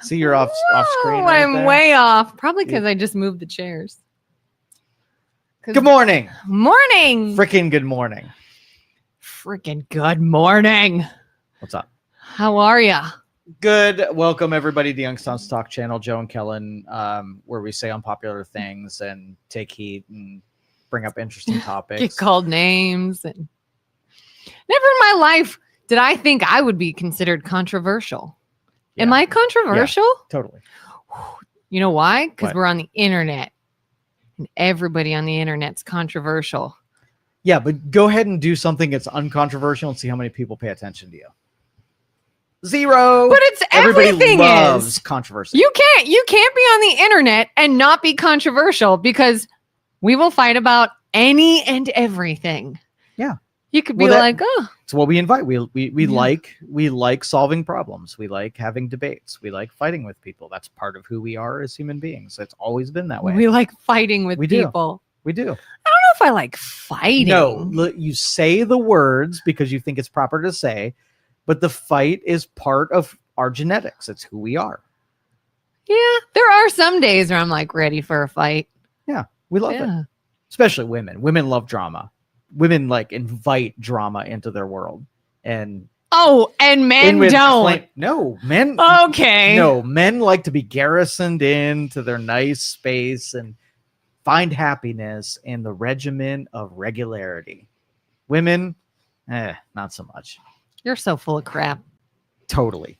See, you're off screen. Oh, Right I'm there. way off. Probably because I just moved the chairs. Good morning. Morning. Freaking good morning. Freaking good morning. What's up? How are ya? Good. Welcome everybody to Youngstown Stock Channel, Joe and Kellen, where we say unpopular things and take heat and bring up interesting topics. Get called names. And never in my life did I think I would be considered controversial. Yeah. Am I controversial? Yeah, totally. You know why? Because What? we're on the internet. And everybody on the internet's controversial. Yeah, but go ahead and do something that's uncontroversial and see how many people pay attention to you. Zero. But it's Everybody everything loves is controversy. you can't be on the internet and not be controversial because we will fight about any and everything. Yeah. You could be like, oh, It's what we invite. We Yeah. like solving problems. We like having debates. We like fighting with people. That's part of who we are as human beings. It's always been that way. we like fighting with We do. people. We do. I don't know if I like fighting. No, you say the words because you think it's proper to say, but the fight is part of our genetics. It's who we are. Yeah, there are some days where I'm like ready for a fight. Yeah, we love it. Especially women. Women love drama. Women like invite drama into their world. And men don't. No, men. Okay. No, men like to be garrisoned into their nice space and find happiness in the regimen of regularity. Women, not so much. You're so full of crap. Totally.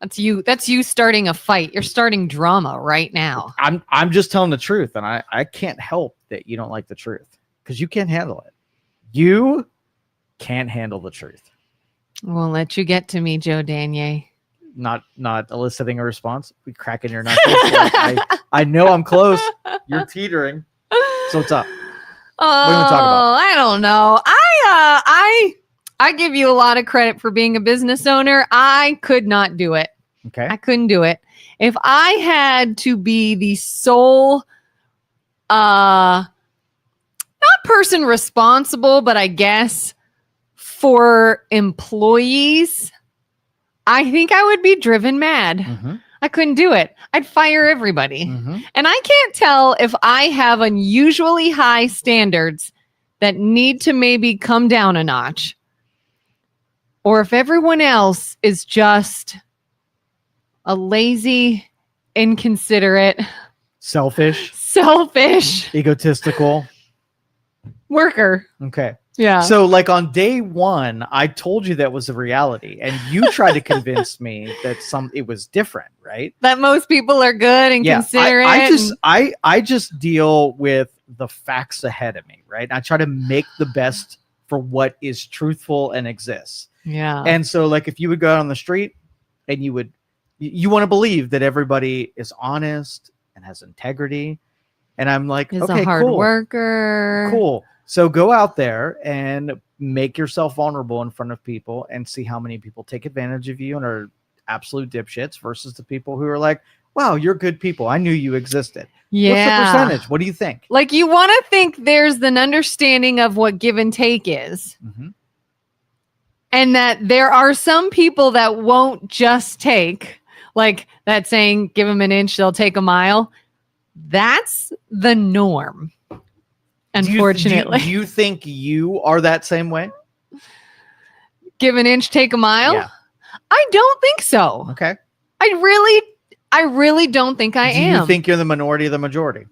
That's you starting a fight. You're starting drama right now. I'm just telling the truth, and I can't help that you don't like the truth because you can't handle it. You can't handle the truth. Won't let you get to me, Joe Danier. Not eliciting a response. We cracking your knuckles. I know I'm close. You're teetering. So what's up? Oh, do you wanna talk about? I don't know. I give you a lot of credit for being a business owner. I could not do it. Okay. I couldn't do it. If I had to be the sole not person responsible, but I guess for employees, I think I would be driven mad. Mm-hmm. I couldn't do it. I'd fire everybody. Mm-hmm. And I can't tell if I have unusually high standards that need to maybe come down a notch, or if everyone else is just a lazy, inconsiderate, Selfish, egotistical worker. Okay. Yeah. So like on day one, I told you that was a reality, and you tried to convince me that it was different, right? That most people are good and considerate. I just deal with the facts ahead of me, right? I try to make the best for what is truthful and exists. Yeah. And so like if you would go out on the street and you want to believe that everybody is honest and has integrity. And I'm like, Is okay, a hard cool. worker. Cool. So go out there and make yourself vulnerable in front of people and see how many people take advantage of you and are absolute dipshits versus the people who are like, wow, you're good people. I knew you existed. Yeah. What's the percentage? What do you think? Like you want to think there's an understanding of what give and take is. Mm-hmm. And that there are some people that won't just take, like that saying, give them an inch, they'll take a mile. That's the norm. Unfortunately. Do you think you are that same way? Give an inch, take a mile? Yeah. I don't think so. Okay. I really don't think I am. Do you think you're the minority of the majority?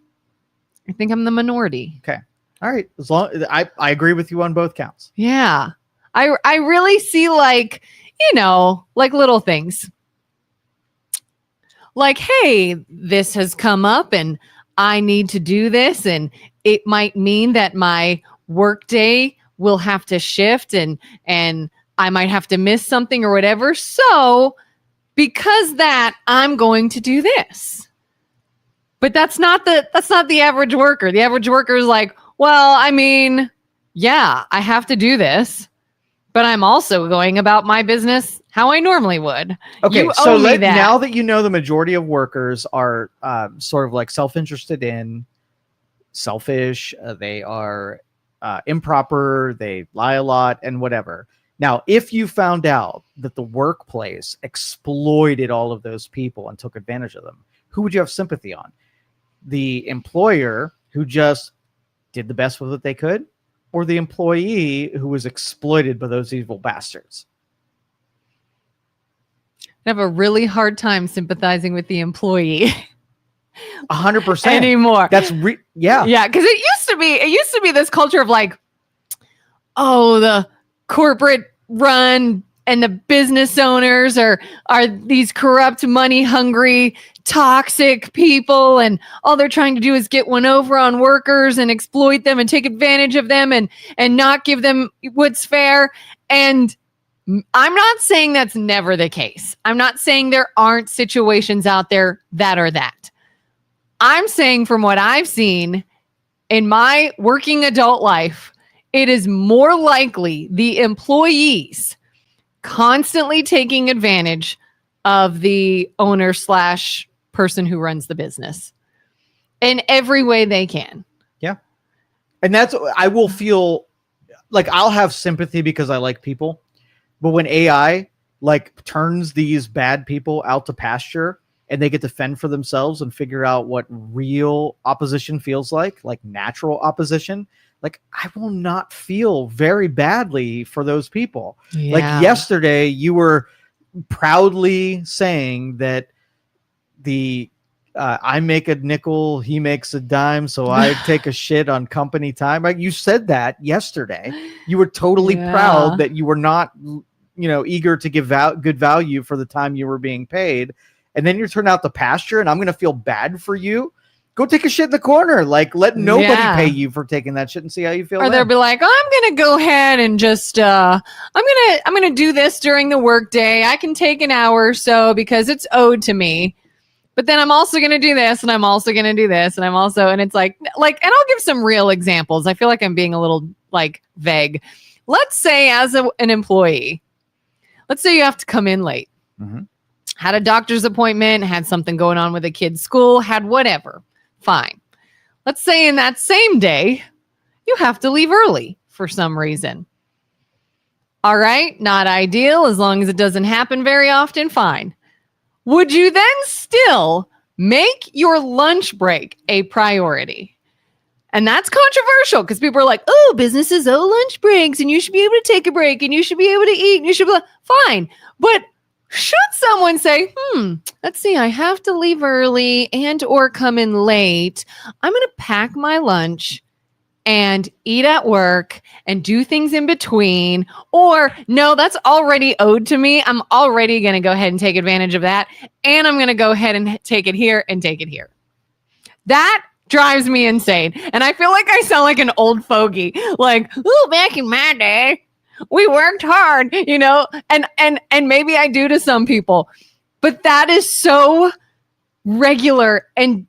I think I'm the minority. Okay. All right. As long I agree with you on both counts. Yeah. I really see like little things. Like, hey, this has come up and I need to do this, and it might mean that my work day will have to shift and I might have to miss something or whatever. So because that, I'm going to do this. But that's not the average worker. The average worker is like, well, I mean, yeah, I have to do this, but I'm also going about my business how I normally would. Okay, so now that you know the majority of workers are sort of like self-interested in, selfish, they are improper, they lie a lot and whatever. Now, if you found out that the workplace exploited all of those people and took advantage of them, who would you have sympathy on? The employer who just did the best with what they could, or the employee who was exploited by those evil bastards? I have a really hard time sympathizing with the employee 100% anymore. That's yeah, because it used to be this culture of like, oh, the corporate run and the business owners are these corrupt, money hungry, toxic people, and all they're trying to do is get one over on workers and exploit them and take advantage of them and not give them what's fair. And I'm not saying that's never the case. I'm not saying there aren't situations out there that are that. I'm saying from what I've seen in my working adult life, it is more likely the employees constantly taking advantage of the owner / person who runs the business in every way they can. Yeah. And I will feel like I'll have sympathy because I like people. But when AI like turns these bad people out to pasture and they get to fend for themselves and figure out what real opposition feels like natural opposition, like I will not feel very badly for those people. Yeah. Like yesterday, you were proudly saying that I make a nickel, he makes a dime, so I take a shit on company time. Like you said that yesterday. You were totally proud that you were not, eager to give out good value for the time you were being paid. And then you turn out the pasture and I'm going to feel bad for you. Go take a shit in the corner. Like let nobody pay you for taking that shit and see how you feel. Or they'll be like, oh, I'm going to go ahead and just, I'm going to do this during the workday. I can take an hour or so because it's owed to me. But then I'm also going to do this and I'm also going to do this. And it's like, and I'll give some real examples. I feel like I'm being a little like vague. Let's say as an employee, let's say you have to come in late, had a doctor's appointment, had something going on with a kid's school, had whatever. Fine. Let's say in that same day, you have to leave early for some reason. All right. Not ideal. As long as it doesn't happen very often. Fine. Would you then still make your lunch break a priority? And that's controversial because people are like, oh, businesses owe lunch breaks and you should be able to take a break and you should be able to eat and you should be fine. But should someone say, let's see, I have to leave early and or come in late. I'm going to pack my lunch and eat at work and do things in between. Or no, that's already owed to me. I'm already going to go ahead and take advantage of that. And I'm going to go ahead and take it here and take it here. That drives me insane. And I feel like I sound like an old fogey. Like, ooh, back in my day, we worked hard, and maybe I do to some people, but that is so regular and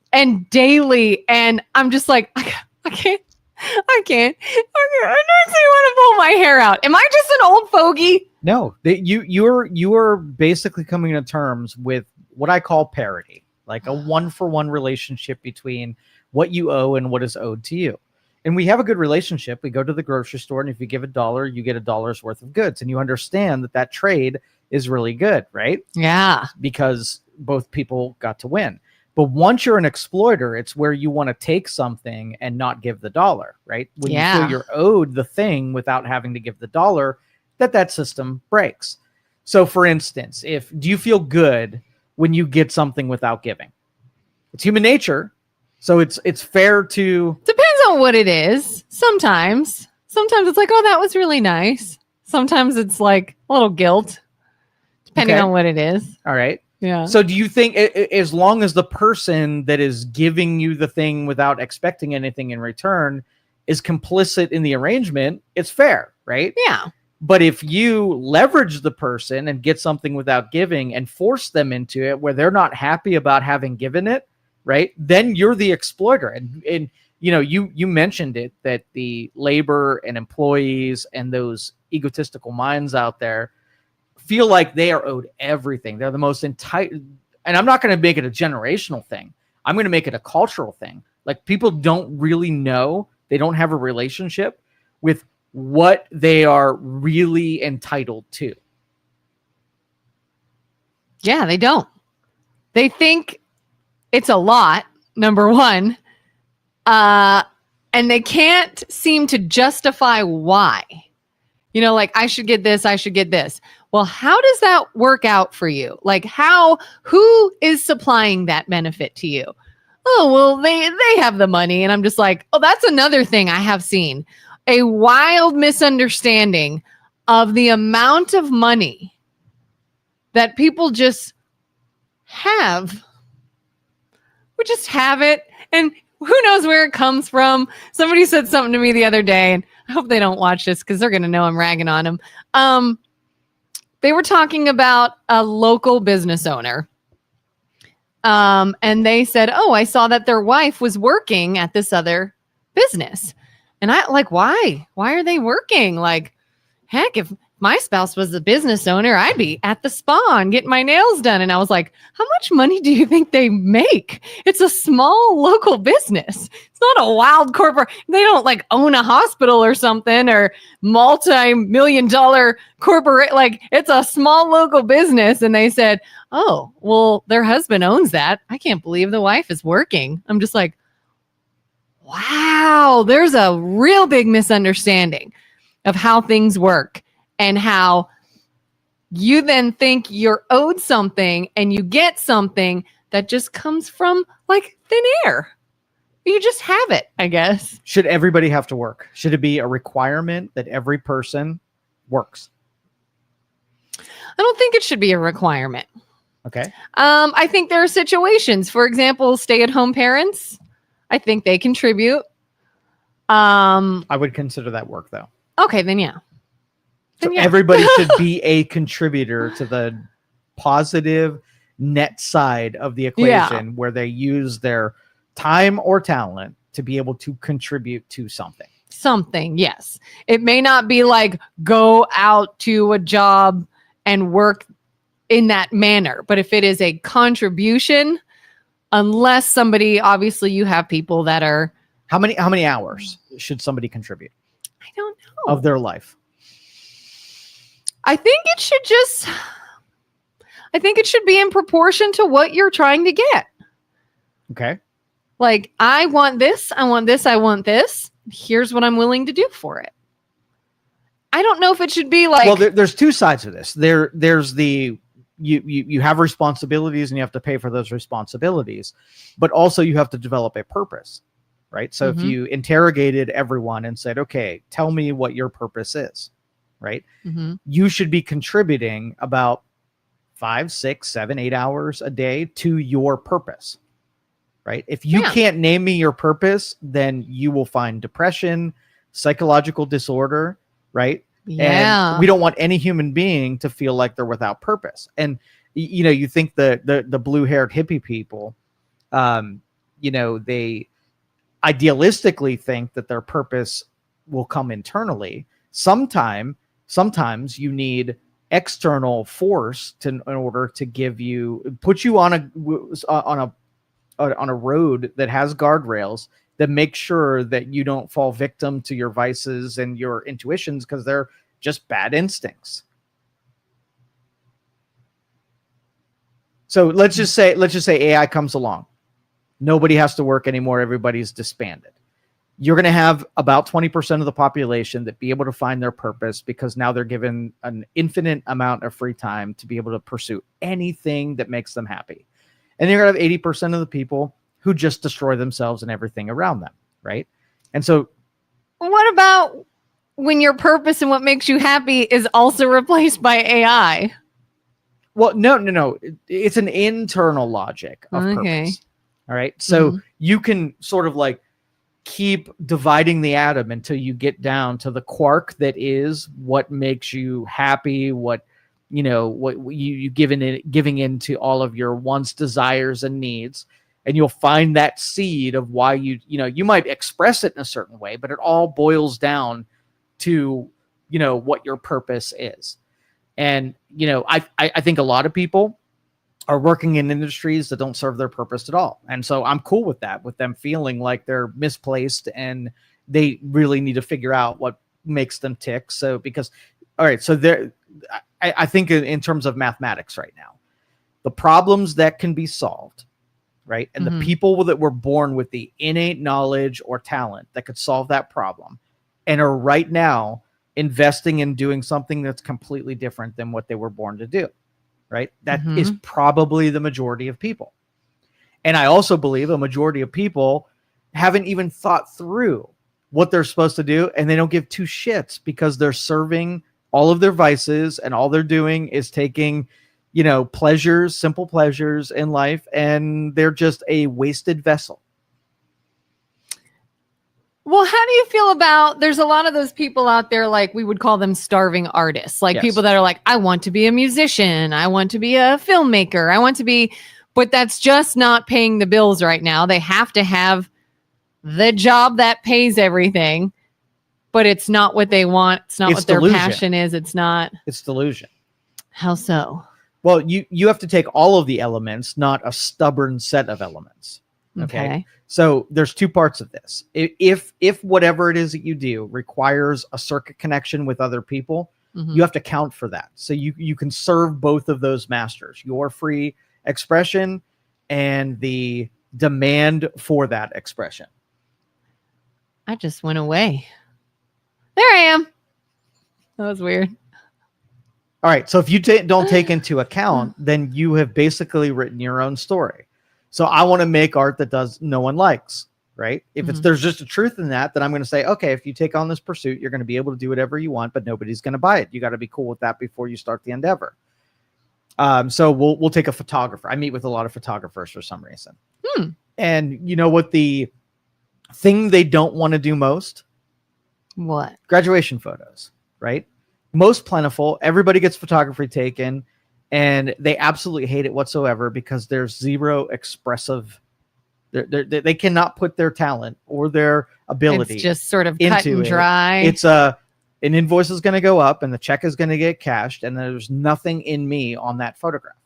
daily. And I'm just like, I can't. I don't want to pull my hair out. Am I just an old fogey? No, you are basically coming to terms with what I call parity, like a 1-for-1 relationship between what you owe and what is owed to you. And we have a good relationship. We go to the grocery store, and if you give $1, you get $1 worth of goods. And you understand that trade is really good, right? Yeah. Because both people got to win. But once you're an exploiter, it's where you want to take something and not give the dollar, right? When you feel you're owed the thing without having to give the dollar, that system breaks. So for instance, do you feel good when you get something without giving? It's human nature. So it's fair to... Depends on what it is. Sometimes it's like, oh, that was really nice. Sometimes it's like a little guilt, depending on what it is. All right. Yeah. So do you think as long as the person that is giving you the thing without expecting anything in return is complicit in the arrangement, it's fair, right? Yeah. But if you leverage the person and get something without giving and force them into it where they're not happy about having given it, right, then you're the exploiter. And you mentioned it, that the labor and employees and those egotistical minds out there feel like they are owed everything. They're the most entitled. And I'm not going to make it a generational thing. I'm going to make it a cultural thing. Like people don't really know, they don't have a relationship with what they are really entitled to. Yeah, they don't. They think it's a lot, number one, and they can't seem to justify why. You know, like, I should get this, I should get this. Well, how does that work out for you? Like, who is supplying that benefit to you? Oh, well, they have the money. And I'm just like, oh, that's another thing I have seen. A wild misunderstanding of the amount of money that people just have. We just have it. And who knows where it comes from? Somebody said something to me the other day, and I hope they don't watch this because they're going to know I'm ragging on them. They were talking about a local business owner. And they said, oh, I saw that their wife was working at this other business. And I like, why? Why are they working? Like, heck, if my spouse was a business owner, I'd be at the spa and getting my nails done. And I was like, how much money do you think they make? It's a small local business. It's not a wild corporate. They don't like own a hospital or something or multi-million-dollar corporate. Like, it's a small local business. And they said, oh, well, their husband owns that. I can't believe the wife is working. I'm just like, wow, there's a real big misunderstanding of how things work. And how you then think you're owed something and you get something that just comes from like thin air. You just have it, I guess. Should everybody have to work? Should it be a requirement that every person works? I don't think it should be a requirement. Okay. I think there are situations, for example, stay-at-home parents. I think they contribute. I would consider that work, though. Okay, then yeah. So everybody should be a contributor to the positive net side of the equation where they use their time or talent to be able to contribute to something. Something, yes. It may not be like go out to a job and work in that manner, but if it is a contribution, unless somebody, obviously you have people that are... How many hours should somebody contribute? I don't know. Of their life? I think it should be in proportion to what you're trying to get. Okay. Like, I want this, I want this, I want this. Here's what I'm willing to do for it. I don't know if it should be like... Well, there's two sides of this. There's the... You have responsibilities and you have to pay for those responsibilities, but also you have to develop a purpose, right? So if you interrogated everyone and said, okay, tell me what your purpose is, right? You should be contributing about 5, 6, 7, 8 hours a day to your purpose, right? If you can't name me your purpose, then you will find depression, psychological disorder, right? Yeah. And we don't want any human being to feel like they're without purpose. And, you know, you think the blue-haired hippie people, you know, they idealistically think that their purpose will come internally. Sometimes you need external force in order to put you on a road that has guardrails that make sure that you don't fall victim to your vices and your intuitions because they're just bad instincts. So let's just say AI comes along. Nobody has to work anymore. Everybody's disbanded. You're going to have about 20% of the population that be able to find their purpose because now they're given an infinite amount of free time to be able to pursue anything that makes them happy. And you're going to have 80% of the people who just destroy themselves and everything around them, right? And so... What about when your purpose and what makes you happy is also replaced by AI? Well, no. It's an internal logic of purpose. All right. So you can sort of like keep dividing the atom until you get down to the quark that is what makes you happy, what you giving into all of your wants, desires, and needs. And you'll find that seed of why you might express it in a certain way, but it all boils down to, what your purpose is. And, I think a lot of people are working in industries that don't serve their purpose at all. And so I'm cool with that, with them feeling like they're misplaced and they really need to figure out what makes them tick. So because, all right, so there, I think in terms of mathematics right now, the problems that can be solved, right? And the people that were born with the innate knowledge or talent that could solve that problem and are right now investing in doing something that's completely different than what they were born to do, right? That is probably the majority of people. And I also believe a majority of people haven't even thought through what they're supposed to do, and they don't give two shits because they're serving all of their vices, and all they're doing is taking, you know, pleasures, simple pleasures in life, and they're just a wasted vessel. Well, how do you feel about, there's a lot of those people out there, like we would call them starving artists, like people that are like, I want to be a musician, I want to be a filmmaker, I want to be, but that's just not paying the bills right now. They have to have the job that pays everything, but it's not what they want. It's not what their passion is. It's delusion. How so? Well, you have to take all of the elements, not a stubborn set of elements. Okay. So there's two parts of this. If whatever it is that you do requires a circuit connection with other people, you have to count for that. So you can serve both of those masters, your free expression and the demand for that expression. I just went away. There I am. That was weird. All right. So if you don't take into account, then you have basically written your own story. So I want to make art that no one likes, right? If there's just a truth in that, then I'm going to say, okay, if you take on this pursuit, you're going to be able to do whatever you want, but nobody's going to buy it. You got to be cool with that before you start the endeavor. So we'll take a photographer. I meet with a lot of photographers for some reason. And you know what the thing they don't want to do most? What? Graduation photos, right? Most plentiful. Everybody gets photography taken, and they absolutely hate it whatsoever because there's zero expressive. They cannot put their talent or their ability. It's just sort of cut and dry. It's an invoice is going to go up and the check is going to get cashed, and there's nothing in me on that photograph,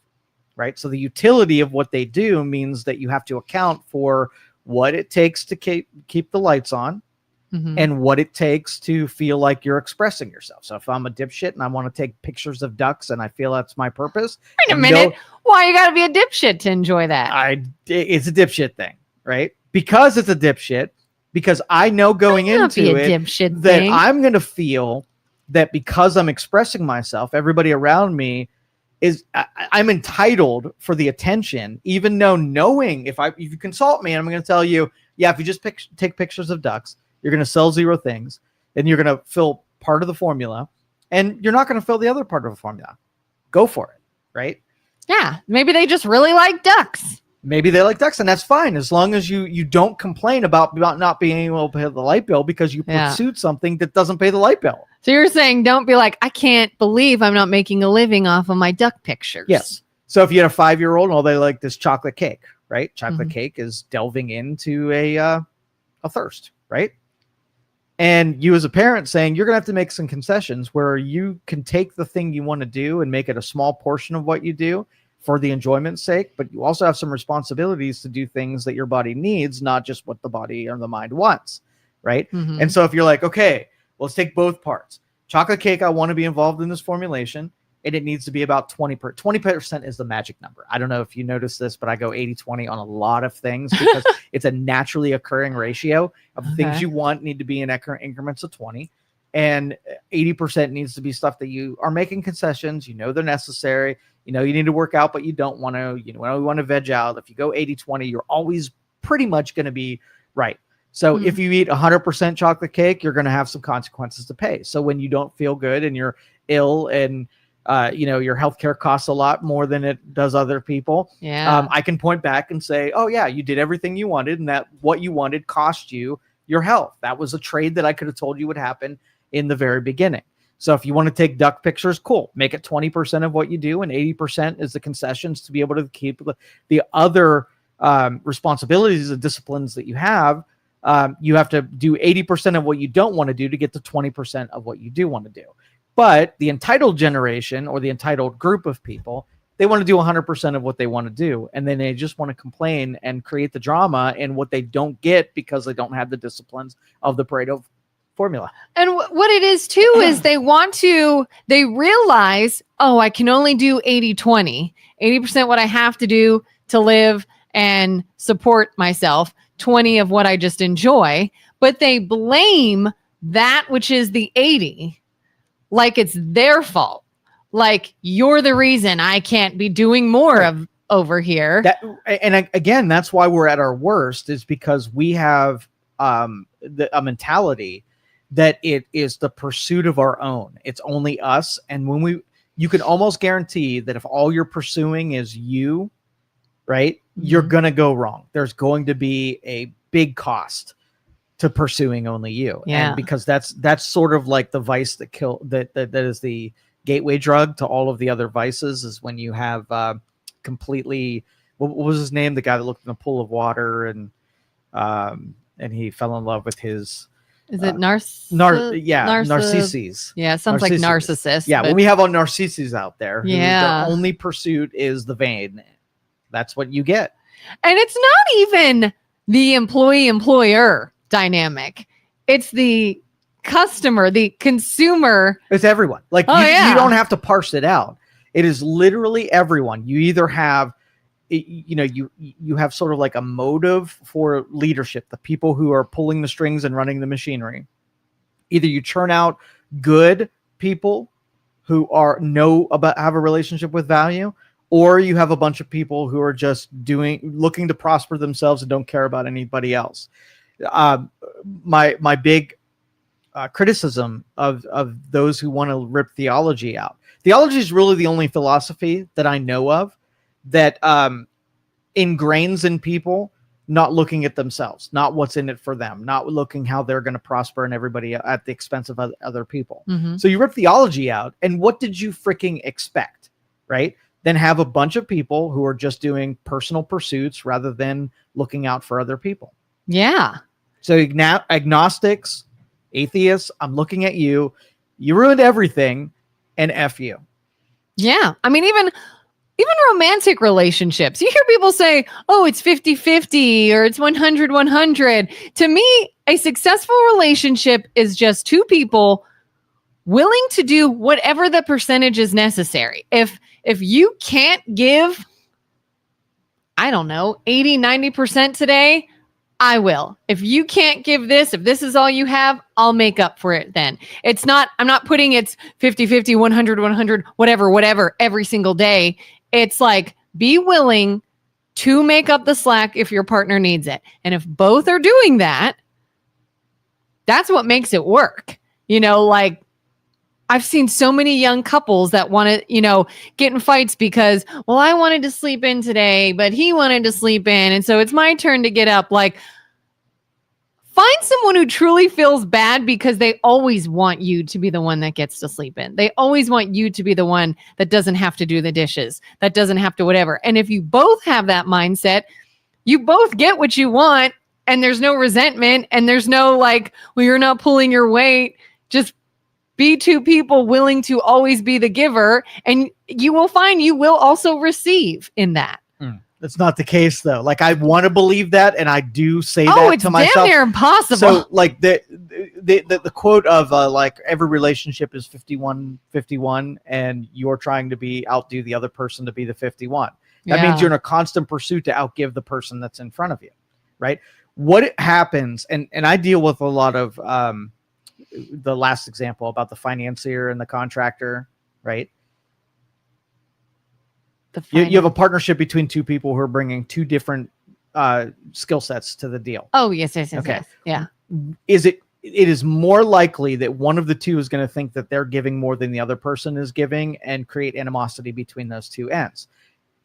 right? So the utility of what they do means that you have to account for what it takes to keep the lights on. And what it takes to feel like you're expressing yourself. So if I'm a dipshit and I want to take pictures of ducks and I feel that's my purpose. Wait a minute. Why you got to be a dipshit to enjoy that? It's a dipshit thing, right? Because it's a dipshit, because I know going into it that I'm going to feel that because I'm expressing myself, everybody around me I'm entitled for the attention, even though knowing if you consult me, and I'm going to tell you, yeah, if you just take pictures of ducks, you're going to sell zero things, and you're going to fill part of the formula, and you're not going to fill the other part of the formula. Go for it, right? Yeah, maybe they just really like ducks. Maybe they like ducks, and that's fine, as long as you don't complain about not being able to pay the light bill because you pursued something that doesn't pay the light bill. So you're saying don't be like, I can't believe I'm not making a living off of my duck pictures. Yes. So if you had a 5-year-old and all they like this chocolate cake, right? Chocolate cake is delving into a thirst, right? And you as a parent saying you're going to have to make some concessions where you can take the thing you want to do and make it a small portion of what you do for the enjoyment's sake, but you also have some responsibilities to do things that your body needs, not just what the body or the mind wants, right? And so if you're like, okay, well, let's take both parts. Chocolate cake, I want to be involved in this formulation, and it needs to be about 20% is the magic number. I don't know if you noticed this, but I go 80-20 on a lot of things because it's a naturally occurring ratio of things you want need to be in increments of 20, and 80% needs to be stuff that you are making concessions. You know, they're necessary. You know, you need to work out, but you don't want to, you want to veg out. If you go 80-20, you're always pretty much going to be right. So if you eat 100% chocolate cake, you're going to have some consequences to pay. So when you don't feel good and you're ill and your healthcare costs a lot more than it does other people. Yeah. I can point back and say, oh yeah, you did everything you wanted, and that what you wanted cost you your health. That was a trade that I could have told you would happen in the very beginning. So if you want to take duck pictures, cool. Make it 20% of what you do, and 80% is the concessions to be able to keep the other responsibilities and disciplines that you have. You have to do 80% of what you don't want to do to get to 20% of what you do want to do. But the entitled generation, or the entitled group of people, they want to do 100% of what they want to do. And then they just want to complain and create the drama in what they don't get because they don't have the disciplines of the Pareto formula. And what it is too is they realize, oh, I can only do 80-20, 80% what I have to do to live and support myself, 20 of what I just enjoy. But they blame that which is the 80 like it's their fault. Like, you're the reason I can't be doing more of over here. Again, that's why we're at our worst, is because we have a mentality that it is the pursuit of our own. It's only us. And when you can almost guarantee that if all you're pursuing is you, right, you're going to go wrong. There's going to be a big cost to pursuing only you. Yeah. And because that's sort of like the vice that is the gateway drug to all of the other vices, is when you have completely, what was his name? The guy that looked in a pool of water and he fell in love with his, is it Narcissus? Yeah, it sounds like narcissist. Yeah, when we have all Narcissus out there, yeah, their only pursuit is the vein. That's what you get. And it's not even the employee-employer dynamic. It's the customer, the consumer. It's everyone. Like, you don't have to parse it out. It is literally everyone. You either have, you have sort of like a motive for leadership, the people who are pulling the strings and running the machinery. Either you churn out good people who have a relationship with value, or you have a bunch of people who are just looking to prosper themselves and don't care about anybody else. My big criticism of those who want to rip theology out. Theology is really the only philosophy that I know of that ingrains in people not looking at themselves, not what's in it for them, not looking how they're going to prosper and everybody at the expense of other people. Mm-hmm. So you rip theology out, and what did you freaking expect, right? Then have a bunch of people who are just doing personal pursuits rather than looking out for other people. Yeah. So agnostics, atheists, I'm looking at you. You ruined everything, and F you. Yeah. I mean, even romantic relationships. You hear people say, oh, it's 50-50 or it's 100-100. To me, a successful relationship is just two people willing to do whatever the percentage is necessary. If you can't give, I don't know, 80-90% today, I will. If you can't give this, if this is all you have, I'll make up for it then. I'm not putting it's 50-50, 100-100, whatever, every single day. It's like, be willing to make up the slack if your partner needs it. And if both are doing that, that's what makes it work. Like, I've seen so many young couples that want to, get in fights because, well, I wanted to sleep in today, but he wanted to sleep in. And so it's my turn to get up. Like, find someone who truly feels bad because they always want you to be the one that gets to sleep in. They always want you to be the one that doesn't have to do the dishes, that doesn't have to whatever. And if you both have that mindset, you both get what you want, and there's no resentment, and there's no like, well, you're not pulling your weight. Just be two people willing to always be the giver, and you will find you will also receive in that. That's not the case, though. Like, I want to believe that, and I do say that to myself. Oh, it's damn near impossible. So, like, the quote of like, every relationship is 51-51, and you're trying to outdo the other person to be the 51. That means you're in a constant pursuit to outgive the person that's in front of you, right? What happens, and I deal with a lot of the last example about the financier and the contractor, right? You have a partnership between two people who are bringing two different skill sets to the deal. Oh, yes. Okay. Yes. Yeah. It is more likely that one of the two is going to think that they're giving more than the other person is giving and create animosity between those two ends.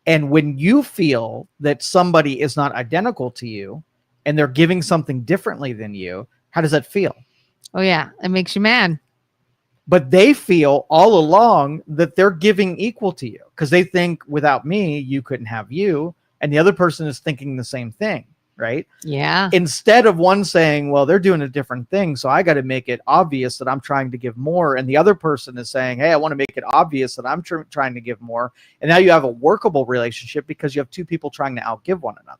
And when you feel that somebody is not identical to you and they're giving something differently than you, how does that feel? Oh, yeah. It makes you mad. But they feel all along that they're giving equal to you because they think, without me, you couldn't have you. And the other person is thinking the same thing, right? Yeah. Instead of one saying, well, they're doing a different thing, so I got to make it obvious that I'm trying to give more. And the other person is saying, hey, I want to make it obvious that I'm trying to give more. And now you have a workable relationship because you have two people trying to outgive one another.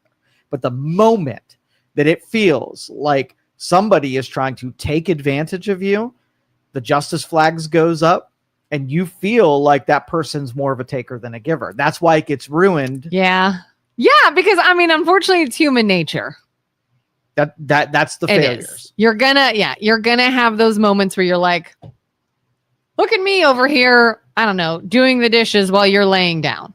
But the moment that it feels like somebody is trying to take advantage of you, the justice flags goes up, and you feel like that person's more of a taker than a giver. That's why it gets ruined. Yeah. Because I mean, unfortunately, it's human nature. That's the failures. You're gonna have those moments where you're like, look at me over here, I don't know, doing the dishes while you're laying down.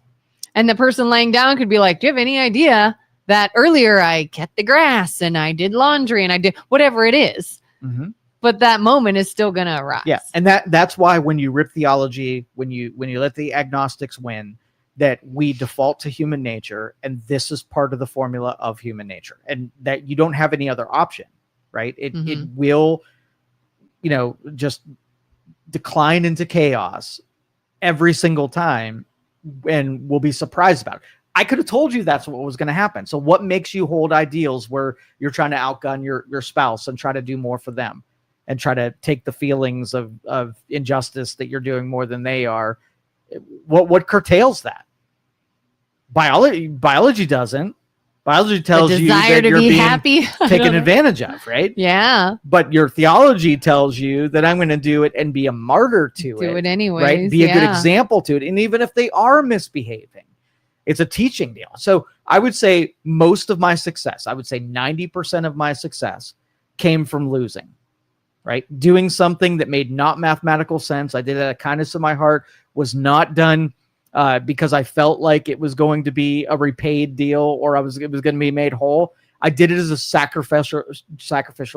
And the person laying down could be like, do you have any idea that earlier I cut the grass and I did laundry and I did whatever it is? Mm-hmm. But that moment is still going to arise. Yeah. And that's why when you rip theology, when you let the agnostics win, that we default to human nature, and this is part of the formula of human nature, and that you don't have any other option, right? It will, just decline into chaos every single time, and we'll be surprised about it. I could have told you that's what was going to happen. So what makes you hold ideals where you're trying to outgun your spouse and try to do more for them and try to take the feelings of injustice that you're doing more than they are? What curtails that? Biology doesn't. Biology tells you that you're being happy, taken advantage of, right? Yeah. But your theology tells you that I'm going to do it and be a martyr to it. Do it anyway. Right? Be a good example to it. And even if they are misbehaving, it's a teaching deal. So I would say most of my success, I would say 90% of my success came from losing, right? Doing something that made not mathematical sense. I did it out of kindness of my heart, was not done because I felt like it was going to be a repaid deal or it was going to be made whole. I did it as a sacrificial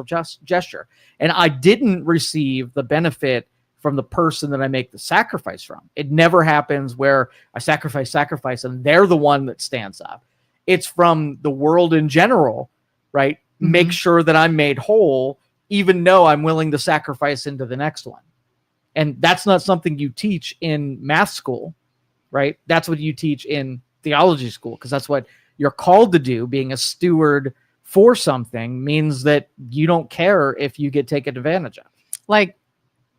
gesture. And I didn't receive the benefit from the person that I make the sacrifice from. It never happens where I sacrifice, and they're the one that stands up. It's from the world in general, right? Mm-hmm. Make sure that I'm made whole, even though I'm willing to sacrifice into the next one. And that's not something you teach in math school, right? That's what you teach in theology school, because that's what you're called to do. Being a steward for something means that you don't care if you get taken advantage of.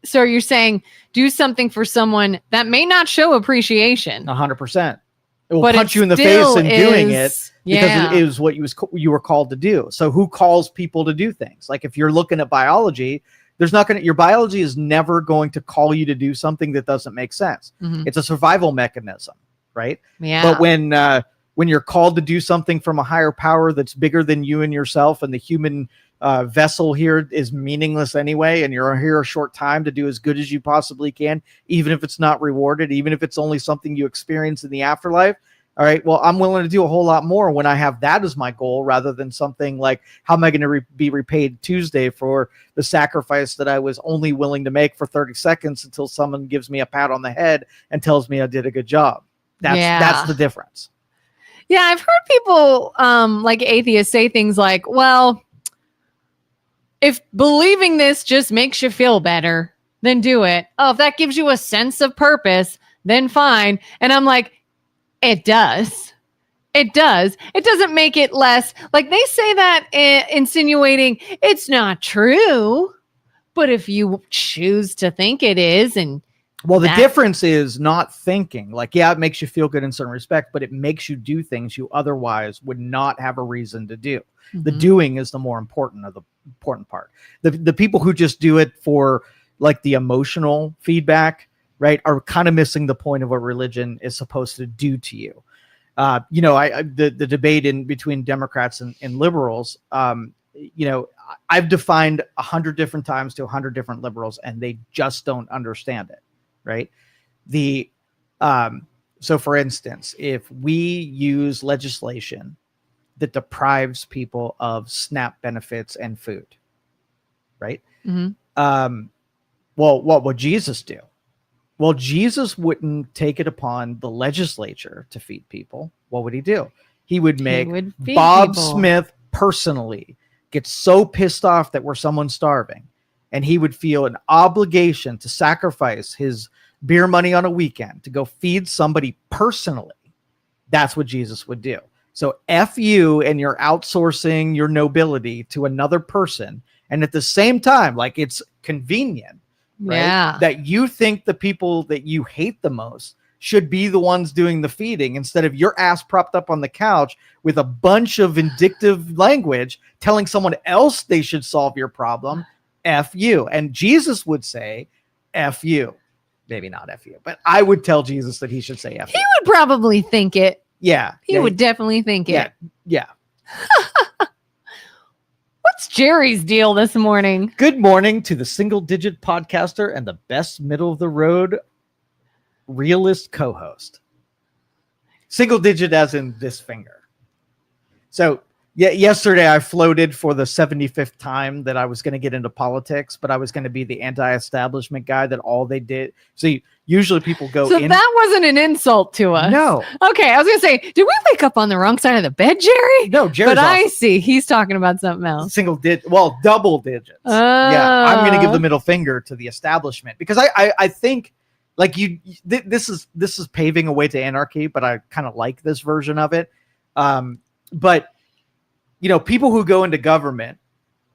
So you're saying do something for someone that may not show appreciation. 100%. It will punch you in the face in doing it because it is what you were called to do. So who calls people to do things? Like if you're looking at biology, your biology is never going to call you to do something that doesn't make sense. Mm-hmm. It's a survival mechanism, right? Yeah. But when you're called to do something from a higher power that's bigger than you and yourself, and the human vessel here is meaningless anyway, and you're here a short time to do as good as you possibly can, even if it's not rewarded, even if it's only something you experience in the afterlife. All right, well, I'm willing to do a whole lot more when I have that as my goal, rather than something like, how am I going to be repaid Tuesday for the sacrifice that I was only willing to make for 30 seconds until someone gives me a pat on the head and tells me I did a good job. That's the difference. Yeah, I've heard people like atheists say things like, well, if believing this just makes you feel better, then do it. Oh, if that gives you a sense of purpose, then fine. And I'm like, it does. It does. It doesn't make it less. Like they say that insinuating it's not true. But if you choose to think it is, and well, the difference is not thinking. Like, yeah, it makes you feel good in certain respect, but it makes you do things you otherwise would not have a reason to do. Mm-hmm. The doing is the more important part. The people who just do it for like the emotional feedback, right, are kind of missing the point of what religion is supposed to do to you. The debate in between Democrats and liberals, I've defined 100 different times to 100 different liberals, and they just don't understand it. Right. So for instance, if we use legislation that deprives people of SNAP benefits and food, right? Mm-hmm. Well, what would Jesus do? Well, Jesus wouldn't take it upon the legislature to feed people. What would he do? He would make Bob Smith personally get so pissed off that we're someone starving, and he would feel an obligation to sacrifice his beer money on a weekend to go feed somebody personally. That's what Jesus would do. So F you and you're outsourcing your nobility to another person. And at the same time, like, it's convenient, right? Yeah. That you think the people that you hate the most should be the ones doing the feeding instead of your ass propped up on the couch with a bunch of vindictive language telling someone else they should solve your problem. F you. And Jesus would say, F you. Maybe not F you, but I would tell Jesus that he should say F you. He would probably think it. Yeah. He would definitely think it. Yeah. What's Jerry's deal this morning? Good morning to the single digit podcaster and the best middle of the road realist co-host. Single digit as in this finger. So yesterday I floated for the 75th time that I was going to get into politics, but I was going to be the anti-establishment guy that all they did. So usually people go So that wasn't an insult to us. No. Okay, I was going to say, did we wake up on the wrong side of the bed, Jerry? No, Jerry's But I see. He's talking about something else. Double digits. Yeah, I'm going to give the middle finger to the establishment because I think like this is paving a way to anarchy, but I kind of like this version of it. But people who go into government,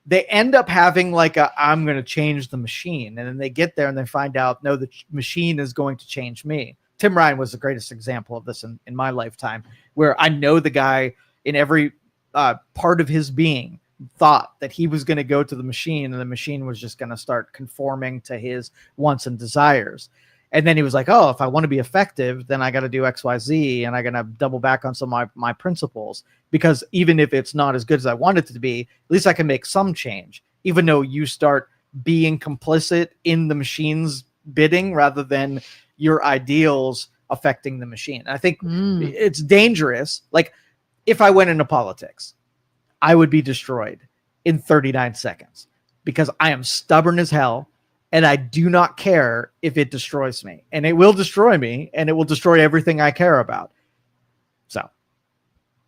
they end up having like I'm going to change the machine. And then they get there and they find out, no, the machine is going to change me. Tim Ryan was the greatest example of this in my lifetime, where I know the guy in every part of his being thought that he was going to go to the machine and the machine was just going to start conforming to his wants and desires. And then he was like, oh, if I want to be effective, then I got to do X, Y, Z. And I got to double back on some of my principles, because even if it's not as good as I want it to be, at least I can make some change, even though you start being complicit in the machine's bidding rather than your ideals affecting the machine. And I think it's dangerous. Like if I went into politics, I would be destroyed in 39 seconds because I am stubborn as hell. And I do not care if it destroys me, and it will destroy me, and it will destroy everything I care about. So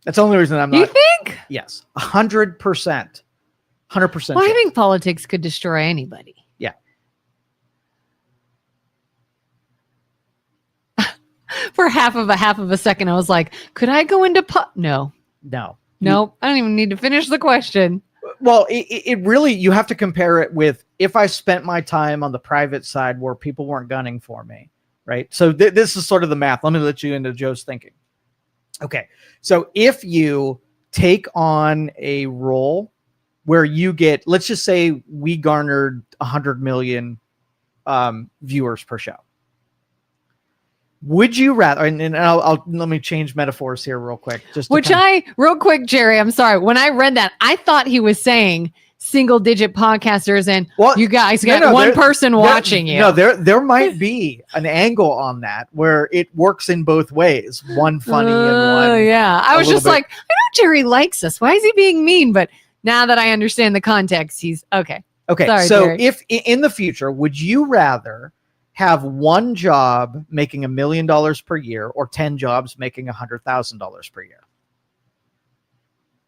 that's the only reason I'm not. You think? Yes, 100%, 100%. Well, I think politics could destroy anybody. Yeah. For half of a second, I was like, could I go into No. I don't even need to finish the question. Well, it really, you have to compare it with if I spent my time on the private side where people weren't gunning for me, right? So this is sort of the math. Let me let you into Joe's thinking. Okay, so if you take on a role where you get, let's just say we garnered 100 million viewers per show. Would you rather, and I'll let me change metaphors here real quick. Real quick, Jerry, I'm sorry. When I read that, I thought he was saying single digit podcasters and you guys got one person watching you. No, there might be an angle on that where it works in both ways. One funny and one. Oh, yeah. I was just like, I know Jerry likes us. Why is he being mean? But now that I understand the context, he's okay. Okay. Sorry, so Jerry. If in the future, would you rather have one job making $1 million per year or 10 jobs making $100,000 per year?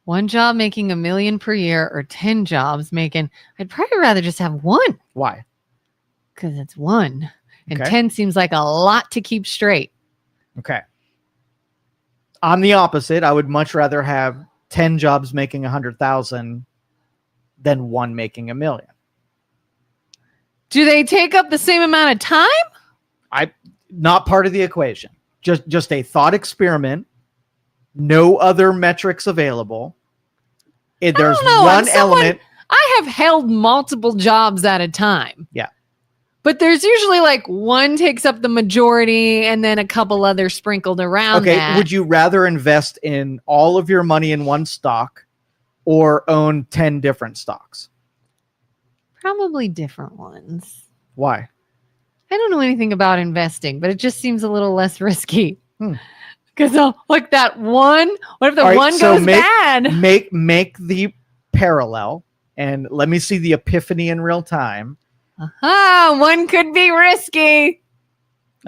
One job making $1 million per year or 10 jobs making, I'd probably rather just have one. Why? Because it's one. And Okay. 10 seems like a lot to keep straight. Okay. I'm the opposite. I would much rather have 10 jobs making 100,000 than one making $1 million. Do they take up the same amount of time? Not part of the equation. Just a thought experiment. No other metrics available. There's one element. I have held multiple jobs at a time. Yeah. But there's usually like one takes up the majority and then a couple others sprinkled around. Okay. That. Would you rather invest in all of your money in one stock or own 10 different stocks? Probably different ones. Why? I don't know anything about investing, but it just seems a little less risky. Because like that one, what if the one goes bad? Make the parallel and let me see the epiphany in real time. One could be risky.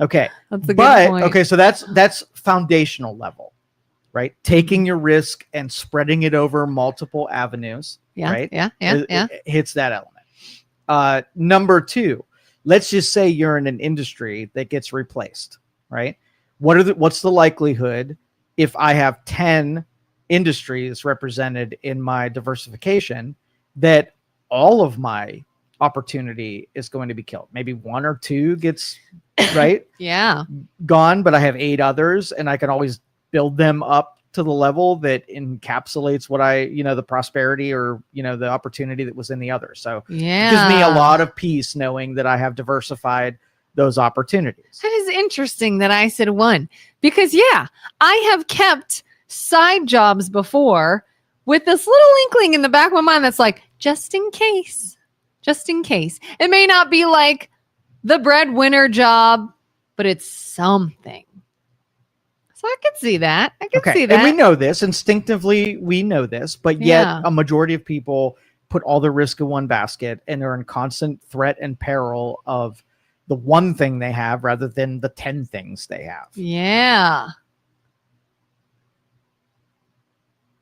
Okay. That's a good point. Okay, so that's foundational level, right? Taking your risk and spreading it over multiple avenues. Yeah. Right? Yeah. It hits that element. Number two, let's just say you're in an industry that gets replaced, right? What's the likelihood if I have 10 industries represented in my diversification that all of my opportunity is going to be killed. Maybe one or two gets right Yeah. gone, but I have 8 others, and I can always build them up to the level that encapsulates what I, the prosperity or, the opportunity that was in the other. So it gives me a lot of peace knowing that I have diversified those opportunities. That is interesting that I said one, because I have kept side jobs before with this little inkling in the back of my mind that's like, just in case. It may not be like the breadwinner job, but it's something. So I could see that. And we know this instinctively. We know this, but yet a majority of people put all their risk in one basket and are in constant threat and peril of the one thing they have rather than the 10 things they have. Yeah.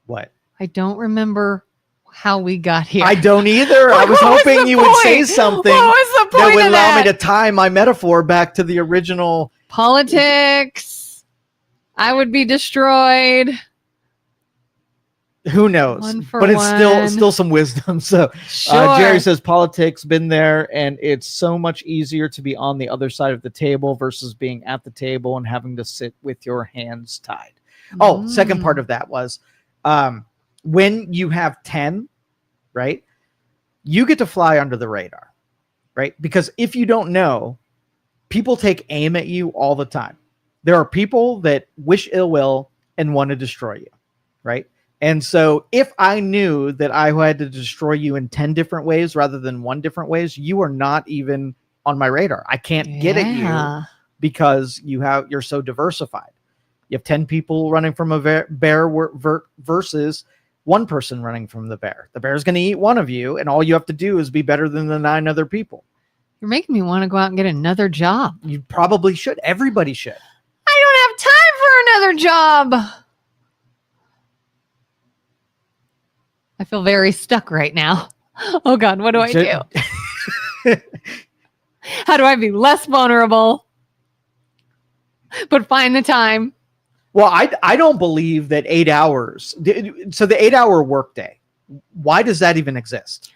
What? I don't remember how we got here. I don't either. I was hoping you would say something that would allow me to tie my metaphor back to the original. Politics. I would be destroyed. Who knows? But it's still some wisdom. So sure. Jerry says politics, been there, and it's so much easier to be on the other side of the table versus being at the table and having to sit with your hands tied. Oh, second part of that was when you have 10, right? You get to fly under the radar, right? Because if you don't know, people take aim at you all the time. There are people that wish ill will and want to destroy you, right? And so if I knew that I had to destroy you in 10 different ways rather than 1 different ways, you are not even on my radar. I can't get at you because you're so diversified. You have 10 people running from a bear versus 1 person running from the bear. The bear is going to eat one of you, and all you have to do is be better than the 9 other people. You're making me want to go out and get another job. You probably should. Everybody should. I don't have time for another job. I feel very stuck right now. Oh God, what do I do? How do I be less vulnerable, but find the time? Well, I don't believe that 8 hours. So the 8-hour workday, why does that even exist?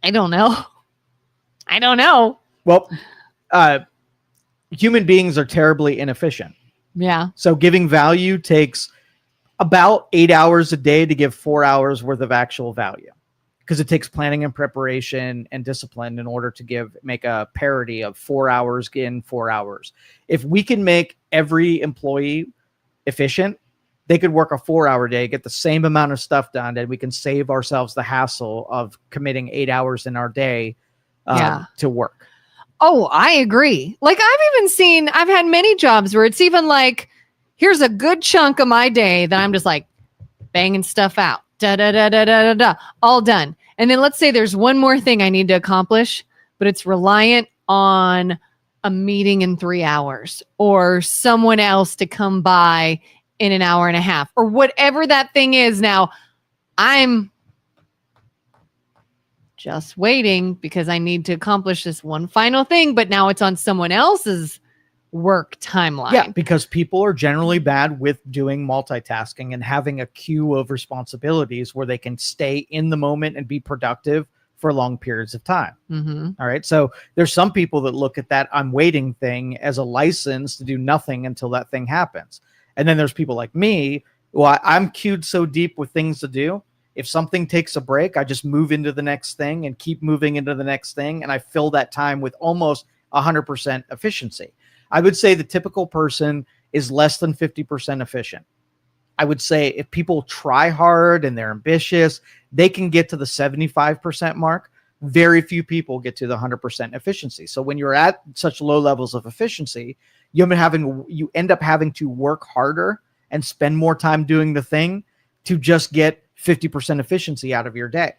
I don't know. Well, human beings are terribly inefficient. Yeah. So giving value takes about 8 hours a day to give 4 hours worth of actual value, because it takes planning and preparation and discipline in order to make a parity of 4 hours in 4 hours. If we can make every employee efficient, they could work a 4-hour day, get the same amount of stuff done, and we can save ourselves the hassle of committing 8 hours in our day to work. Oh, I agree. Like I've had many jobs where it's even like, here's a good chunk of my day that I'm just like banging stuff out, all done. And then let's say there's one more thing I need to accomplish, but it's reliant on a meeting in 3 hours or someone else to come by in an hour and a half or whatever that thing is. Now I'm just waiting because I need to accomplish this one final thing, but now it's on someone else's work timeline. Yeah, because people are generally bad with doing multitasking and having a queue of responsibilities where they can stay in the moment and be productive for long periods of time. Mm-hmm. All right. So there's some people that look at that I'm waiting thing as a license to do nothing until that thing happens. And then there's people like me, well, I'm queued so deep with things to do. If something takes a break, I just move into the next thing and keep moving into the next thing. And I fill that time with almost 100% efficiency. I would say the typical person is less than 50% efficient. I would say if people try hard and they're ambitious, they can get to the 75% mark. Very few people get to the 100% efficiency. So when you're at such low levels of efficiency, you end up having to work harder and spend more time doing the thing to just get 50% efficiency out of your day.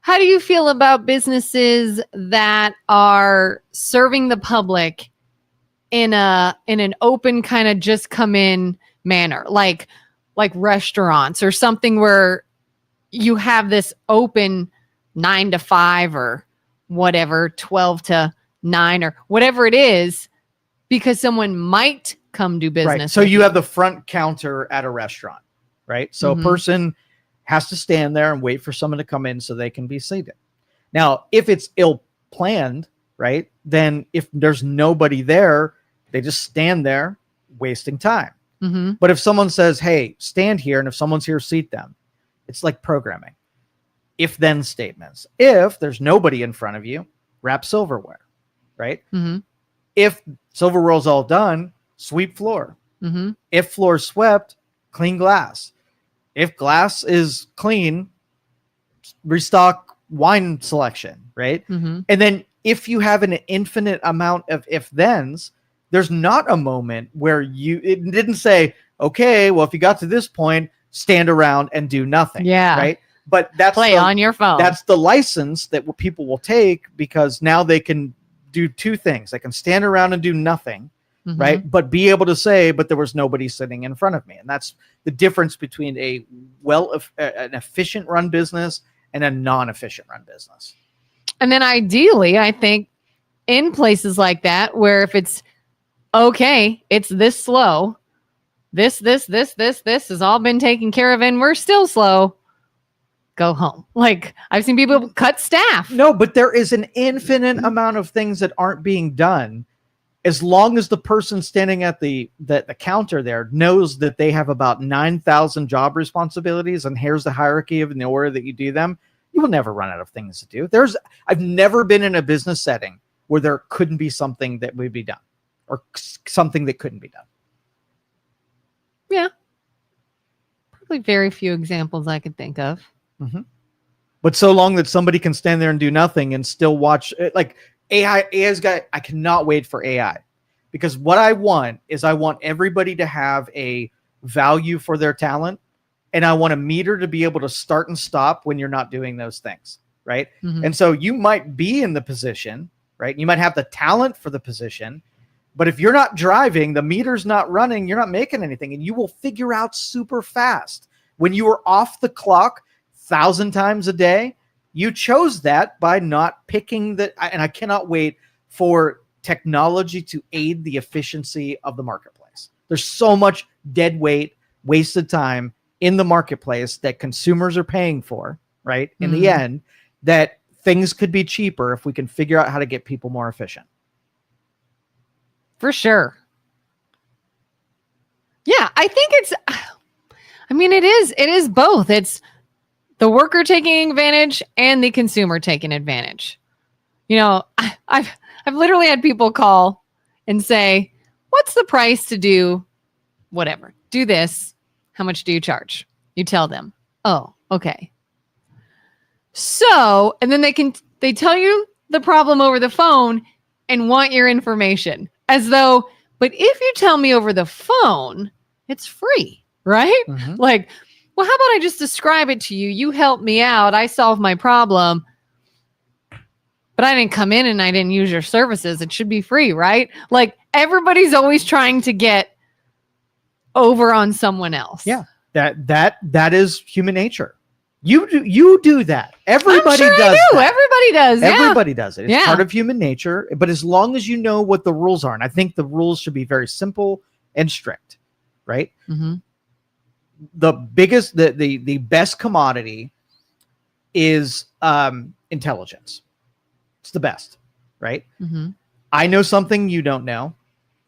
How do you feel about businesses that are serving the public in an open kind of just come in manner, like restaurants or something where you have this open 9 to 5 or whatever, 12 to 9 or whatever it is, because someone might come do business. Right. So you have the front counter at a restaurant, right? So a person has to stand there and wait for someone to come in so they can be seated. Now, if it's ill planned, right, then if there's nobody there, they just stand there wasting time. Mm-hmm. But if someone says, hey, stand here, and if someone's here, seat them, it's like programming. If then statements. If there's nobody in front of you, wrap silverware, right? Mm-hmm. If silverware's all done, sweep floor. Mm-hmm. If floor swept, clean glass. If glass is clean, restock wine selection, right? Mm-hmm. And then if you have an infinite amount of if-thens, there's not a moment where it didn't say, okay, well, if you got to this point, stand around and do nothing. Yeah. Right. But that's play on your phone. That's the license that people will take, because now they can do two things. They can stand around and do nothing, Mm-hmm. right? But be able to say, but there was nobody sitting in front of me. And that's the difference between an efficient run business and a non-efficient run business. And then ideally, I think in places like that, where if it's okay, it's this slow, this has all been taken care of and we're still slow, go home. Like, I've seen people cut staff. No, but there is an infinite amount of things that aren't being done. As long as the person standing at the counter there knows that they have about 9,000 job responsibilities, and here's the hierarchy of in the order that you do them, you will never run out of things to do. I've never been in a business setting where there couldn't be something that would be done, or something that couldn't be done. Yeah. Probably very few examples I could think of. Mm-hmm. But so long that somebody can stand there and do nothing and still watch, like AI's got, I cannot wait for AI, because what I want everybody to have a value for their talent. And I want a meter to be able to start and stop when you're not doing those things. Right. Mm-hmm. And so you might be in the position, right? You might have the talent for the position, but if you're not driving, the meter's not running, you're not making anything, and you will figure out super fast. When you are off the clock 1,000 times a day, you chose that by not picking and I cannot wait for technology to aid the efficiency of the marketplace. There's so much dead weight, wasted time in the marketplace that consumers are paying for, right? In the end, that things could be cheaper if we can figure out how to get people more efficient. For sure. Yeah, I think it is both. It's the worker taking advantage and the consumer taking advantage. You know, I've literally had people call and say, what's the price to do whatever? Do this. How much do you charge? You tell them. Oh, okay. So, and then they tell you the problem over the phone and want your information, as though, but if you tell me over the phone, it's free, right? Mm-hmm. Like, well, how about I just describe it to you? You help me out. I solve my problem, but I didn't come in and I didn't use your services. It should be free, right? Like, everybody's always trying to get over on someone else. Yeah, that is human nature. You do that. Everybody does that. Everybody does. Yeah. Everybody does it. It's part of human nature. But as long as you know what the rules are, and I think the rules should be very simple and strict, right? Mm-hmm. The best commodity is intelligence. It's the best, right? Mm-hmm. I know something you don't know,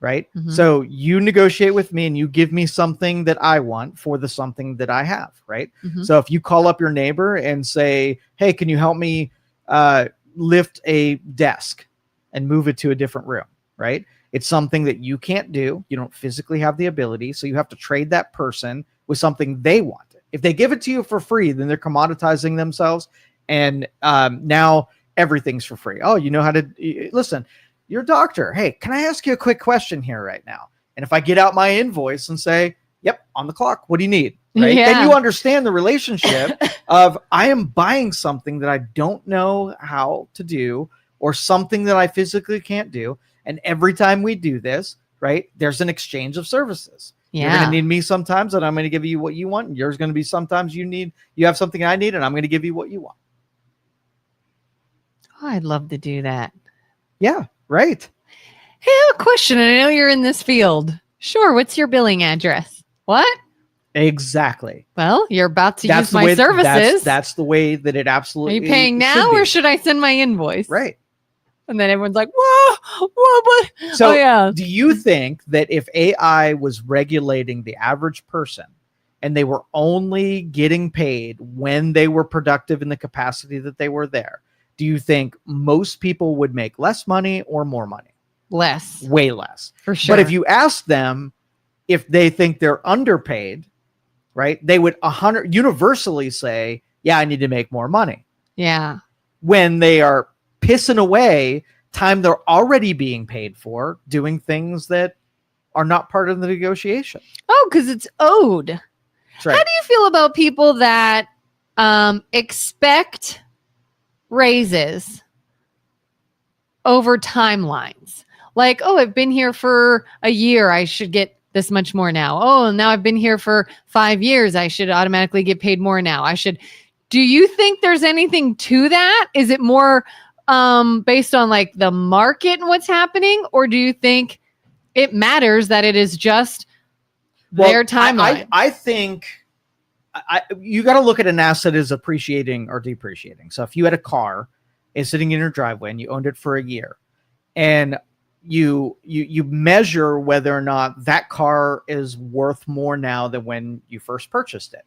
right? Mm-hmm. So you negotiate with me and you give me something that I want for the something that I have, right? Mm-hmm. So if you call up your neighbor and say, hey, can you help me lift a desk and move it to a different room, right? It's something that you can't do. You don't physically have the ability. So you have to trade that person with something they want. If they give it to you for free, then they're commoditizing themselves. And now everything's for free. Oh, you know how to listen. You're a doctor. Hey, can I ask you a quick question here right now? And if I get out my invoice and say, yep, on the clock, what do you need? Right? Yeah. Then you understand the relationship of I am buying something that I don't know how to do, or something that I physically can't do. And every time we do this, right, there's an exchange of services. Yeah. You're going to need me sometimes, and I'm going to give you what you want. And yours going to be sometimes you have something I need, and I'm going to give you what you want. Oh, I'd love to do that. Yeah, right. Hey, I have a question. I know you're in this field. Sure. What's your billing address? What? Exactly. Well, you're about to That's use the my way. services. That's the way that it Are absolutely you paying should now be. or should I send my invoice? Right. And then everyone's like, whoa, but So, oh yeah. do you think that if AI was regulating the average person and they were only getting paid when they were productive in the capacity that they were there, do you think most people would make less money or more money? Less. Way less. For sure. But if you ask them if they think they're underpaid, right, they would universally say, yeah, I need to make more money. Yeah. When they are pissing away time they're already being paid for doing things that are not part of the negotiation. Oh, because it's owed. That's right. How do you feel about people that expect raises over timelines? Like, oh, I've been here for a year, I should get this much more now. Oh, now I've been here for 5 years, I should automatically get paid more now. Do you think there's anything to that? Is it more based on like the market and what's happening? Or do you think it matters that it is just their timeline? I think you got to look at an asset as appreciating or depreciating. So if you had a car is sitting in your driveway and you owned it for a year and you measure whether or not that car is worth more now than when you first purchased it.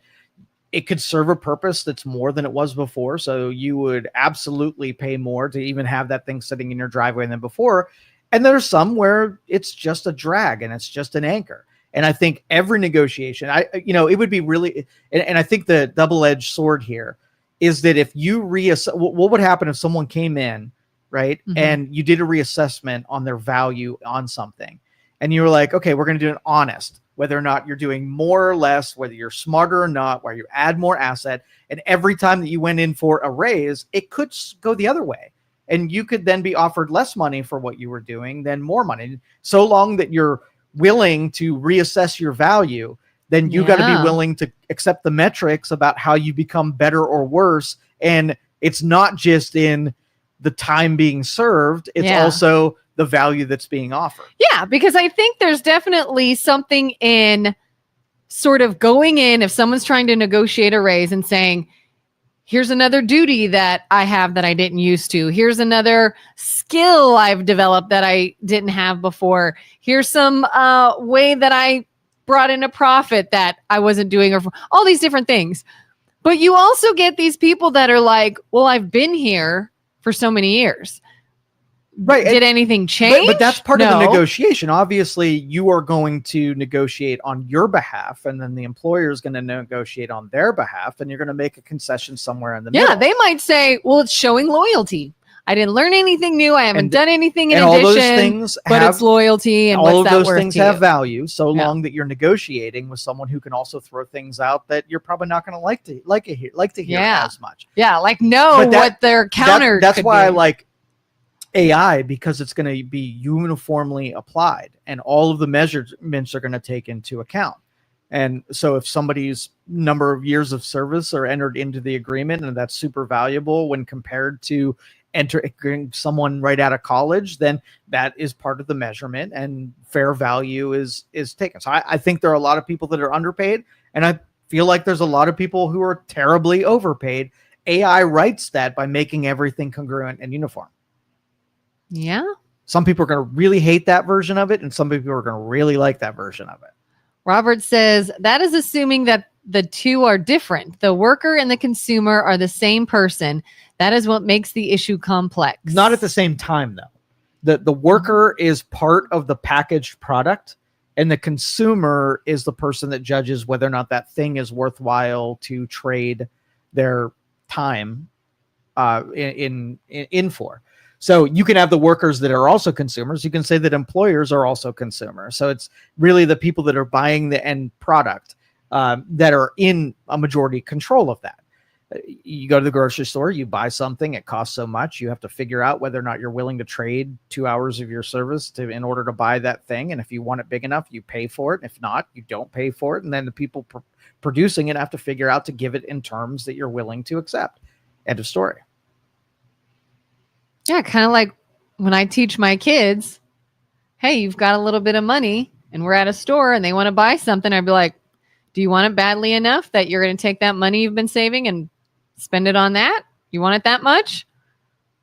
It could serve a purpose that's more than it was before. So you would absolutely pay more to even have that thing sitting in your driveway than before. And there's some where it's just a drag and it's just an anchor. And I think every negotiation, it would be really, and I think the double-edged sword here is that if you what would happen if someone came in, right, and you did a reassessment on their value on something, and you were like, okay, we're going to do an honest, whether or not you're doing more or less, whether you're smarter or not, where you add more asset, and every time that you went in for a raise, it could go the other way. And you could then be offered less money for what you were doing than more money. So long that you're willing to reassess your value, then you got to be willing to accept the metrics about how you become better or worse. And it's not just in the time being served, it's also the value that's being offered. Yeah, because I think there's definitely something in sort of going in, if someone's trying to negotiate a raise and saying, here's another duty that I have that I didn't used to. Here's another skill I've developed that I didn't have before. Here's some way that I brought in a profit that I wasn't doing, or all these different things. But you also get these people that are like, well, I've been here for so many years. Right. Did anything change? But that's part of the negotiation. Obviously, you are going to negotiate on your behalf, and then the employer is going to negotiate on their behalf, and you're going to make a concession somewhere in the middle. Yeah, they might say, well, it's showing loyalty. I didn't learn anything new. I haven't done anything in addition. All those things it's loyalty, and all what's of that those things to have you? value, so long that you're negotiating with someone who can also throw things out that you're probably not going to like to hear as much. Yeah, like what their counter. That's could why be. I like AI, because it's going to be uniformly applied and all of the measurements are going to take into account. And so if somebody's number of years of service are entered into the agreement and that's super valuable when compared to entering someone right out of college, then that is part of the measurement and fair value is taken. So I think there are a lot of people that are underpaid, and I feel like there's a lot of people who are terribly overpaid. AI writes that by making everything congruent and uniform. Yeah. Some people are going to really hate that version of it, and some people are going to really like that version of it. Robert says that is assuming that the two are different. The worker and the consumer are the same person. That is what makes the issue complex. Not at the same time, though. The worker is part of the packaged product, and the consumer is the person that judges whether or not that thing is worthwhile to trade their time in for. So you can have the workers that are also consumers. You can say that employers are also consumers. So it's really the people that are buying the end product that are in a majority control of that. You go to the grocery store, you buy something, it costs so much. You have to figure out whether or not you're willing to trade 2 hours of your service in order to buy that thing. And if you want it big enough, you pay for it. If not, you don't pay for it. And then the people producing it have to figure out to give it in terms that you're willing to accept. End of story. Yeah, kind of like when I teach my kids, hey, you've got a little bit of money and we're at a store and they want to buy something. I'd be like, Do you want it badly enough that you're going to take that money you've been saving and spend it on that? You want it that much?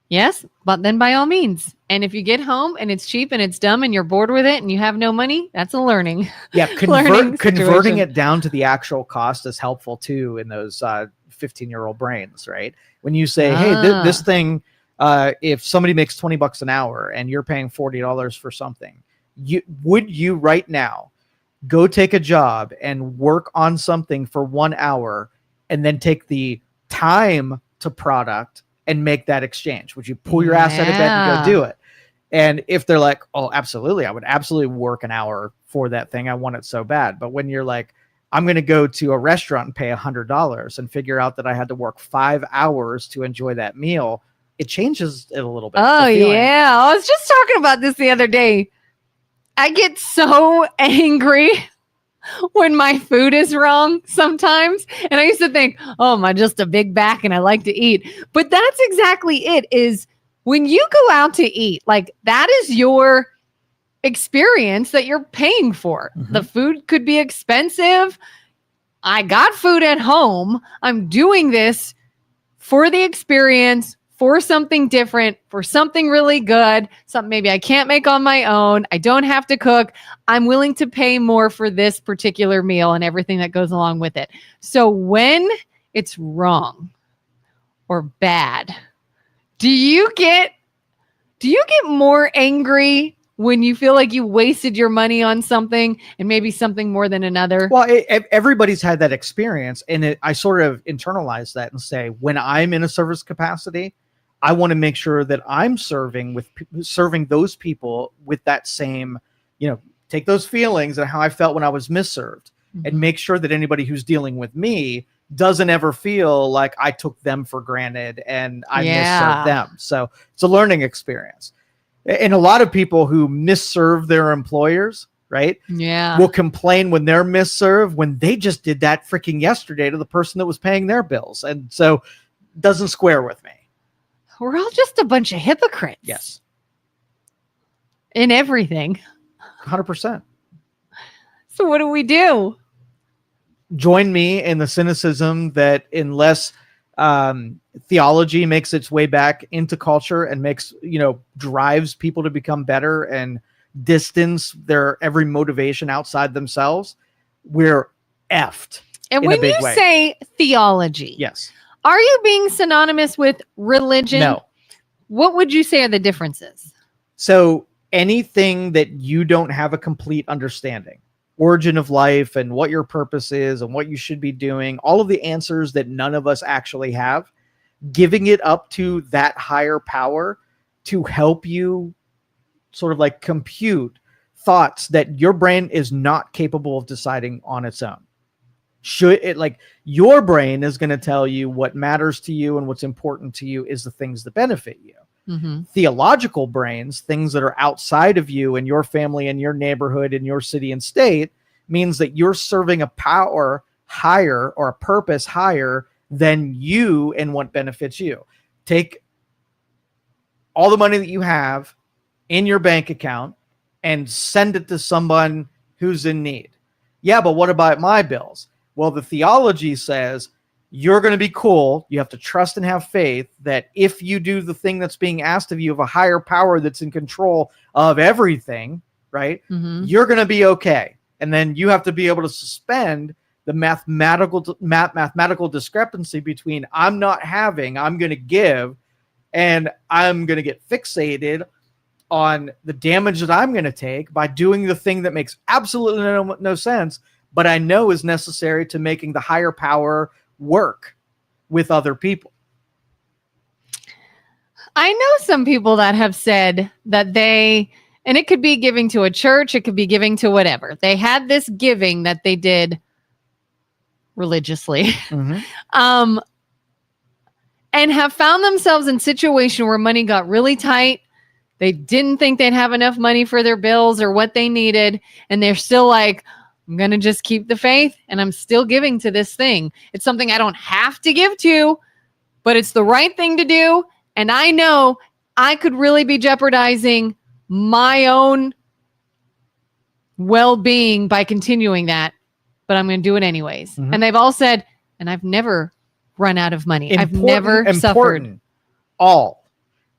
Yes, but then by all means. And if you get home and it's cheap and it's dumb and you're bored with it and you have no money, that's a learning. Yeah, learning converting situation. it down to the actual cost is helpful too in those 15-year-old brains, right? When you say, hey, this thing, if somebody makes $20 an hour and you're paying $40 for something, would you right now go take a job and work on something for 1 hour and then take the time to product and make that exchange? Would you pull your ass out of bed and go do it? And if they're like, oh, absolutely, I would absolutely work an hour for that thing. I want it so bad. But when you're like, I'm going to go to a restaurant and pay $100 and figure out that I had to work 5 hours to enjoy that meal, it changes it a little bit. Oh, yeah. I was just talking about this the other day. I get so angry when my food is wrong sometimes. And I used to think, oh, am I just a big back and I like to eat? But that's exactly it, is when you go out to eat, like that is your experience that you're paying for. Mm-hmm. The food could be expensive. I got food at home. I'm doing this for the experience, for something different, for something really good, something maybe I can't make on my own. I don't have to cook. I'm willing to pay more for this particular meal and everything that goes along with it. So when it's wrong or bad, do you get more angry when you feel like you wasted your money on something and maybe something more than another? Well, everybody's had that experience, and I sort of internalize that and say, when I'm in a service capacity, I want to make sure that I'm serving those people with that same, take those feelings and how I felt when I was misserved, and make sure that anybody who's dealing with me doesn't ever feel like I took them for granted and I misserved them. So it's a learning experience. And a lot of people who misserve their employers, right? Yeah. Will complain when they're misserved when they just did that freaking yesterday to the person that was paying their bills. And so it doesn't square with me. We're all just a bunch of hypocrites. Yes. In everything. 100%. So what do we do? Join me in the cynicism that unless theology makes its way back into culture and drives people to become better and distance their every motivation outside themselves, we're effed. And when you say theology, yes, are you being synonymous with religion? No. What would you say are the differences? So anything that you don't have a complete understanding, origin of life and what your purpose is and what you should be doing, all of the answers that none of us actually have, giving it up to that higher power to help you sort of like compute thoughts that your brain is not capable of deciding on its own. Your brain is going to tell you what matters to you and what's important to you is the things that benefit you. Mm-hmm. Theological brains, things that are outside of you and your family and your neighborhood and your city and state, means that you're serving a power higher or a purpose higher than you and what benefits you. Take all the money that you have in your bank account and send it to someone who's in need. Yeah, but what about my bills? Well, the theology says you're going to be cool. You have to trust and have faith that if you do the thing that's being asked of you of a higher power that's in control of everything, right? Mm-hmm. You're going to be okay. And then you have to be able to suspend the mathematical discrepancy between I'm not having, I'm going to give, and I'm going to get fixated on the damage that I'm going to take by doing the thing that makes absolutely no sense, but I know is necessary to making the higher power work with other people. I know some people that have said that and it could be giving to a church, it could be giving to whatever. They had this giving that they did religiously, mm-hmm. And have found themselves in a situation where money got really tight. They didn't think they'd have enough money for their bills or what they needed. And they're still like, I'm going to just keep the faith and I'm still giving to this thing. It's something I don't have to give to, but it's the right thing to do. And I know I could really be jeopardizing my own well-being by continuing that. but I'm going to do it anyways. Mhm. And they've all said, and I've never run out of money. I've never suffered. All.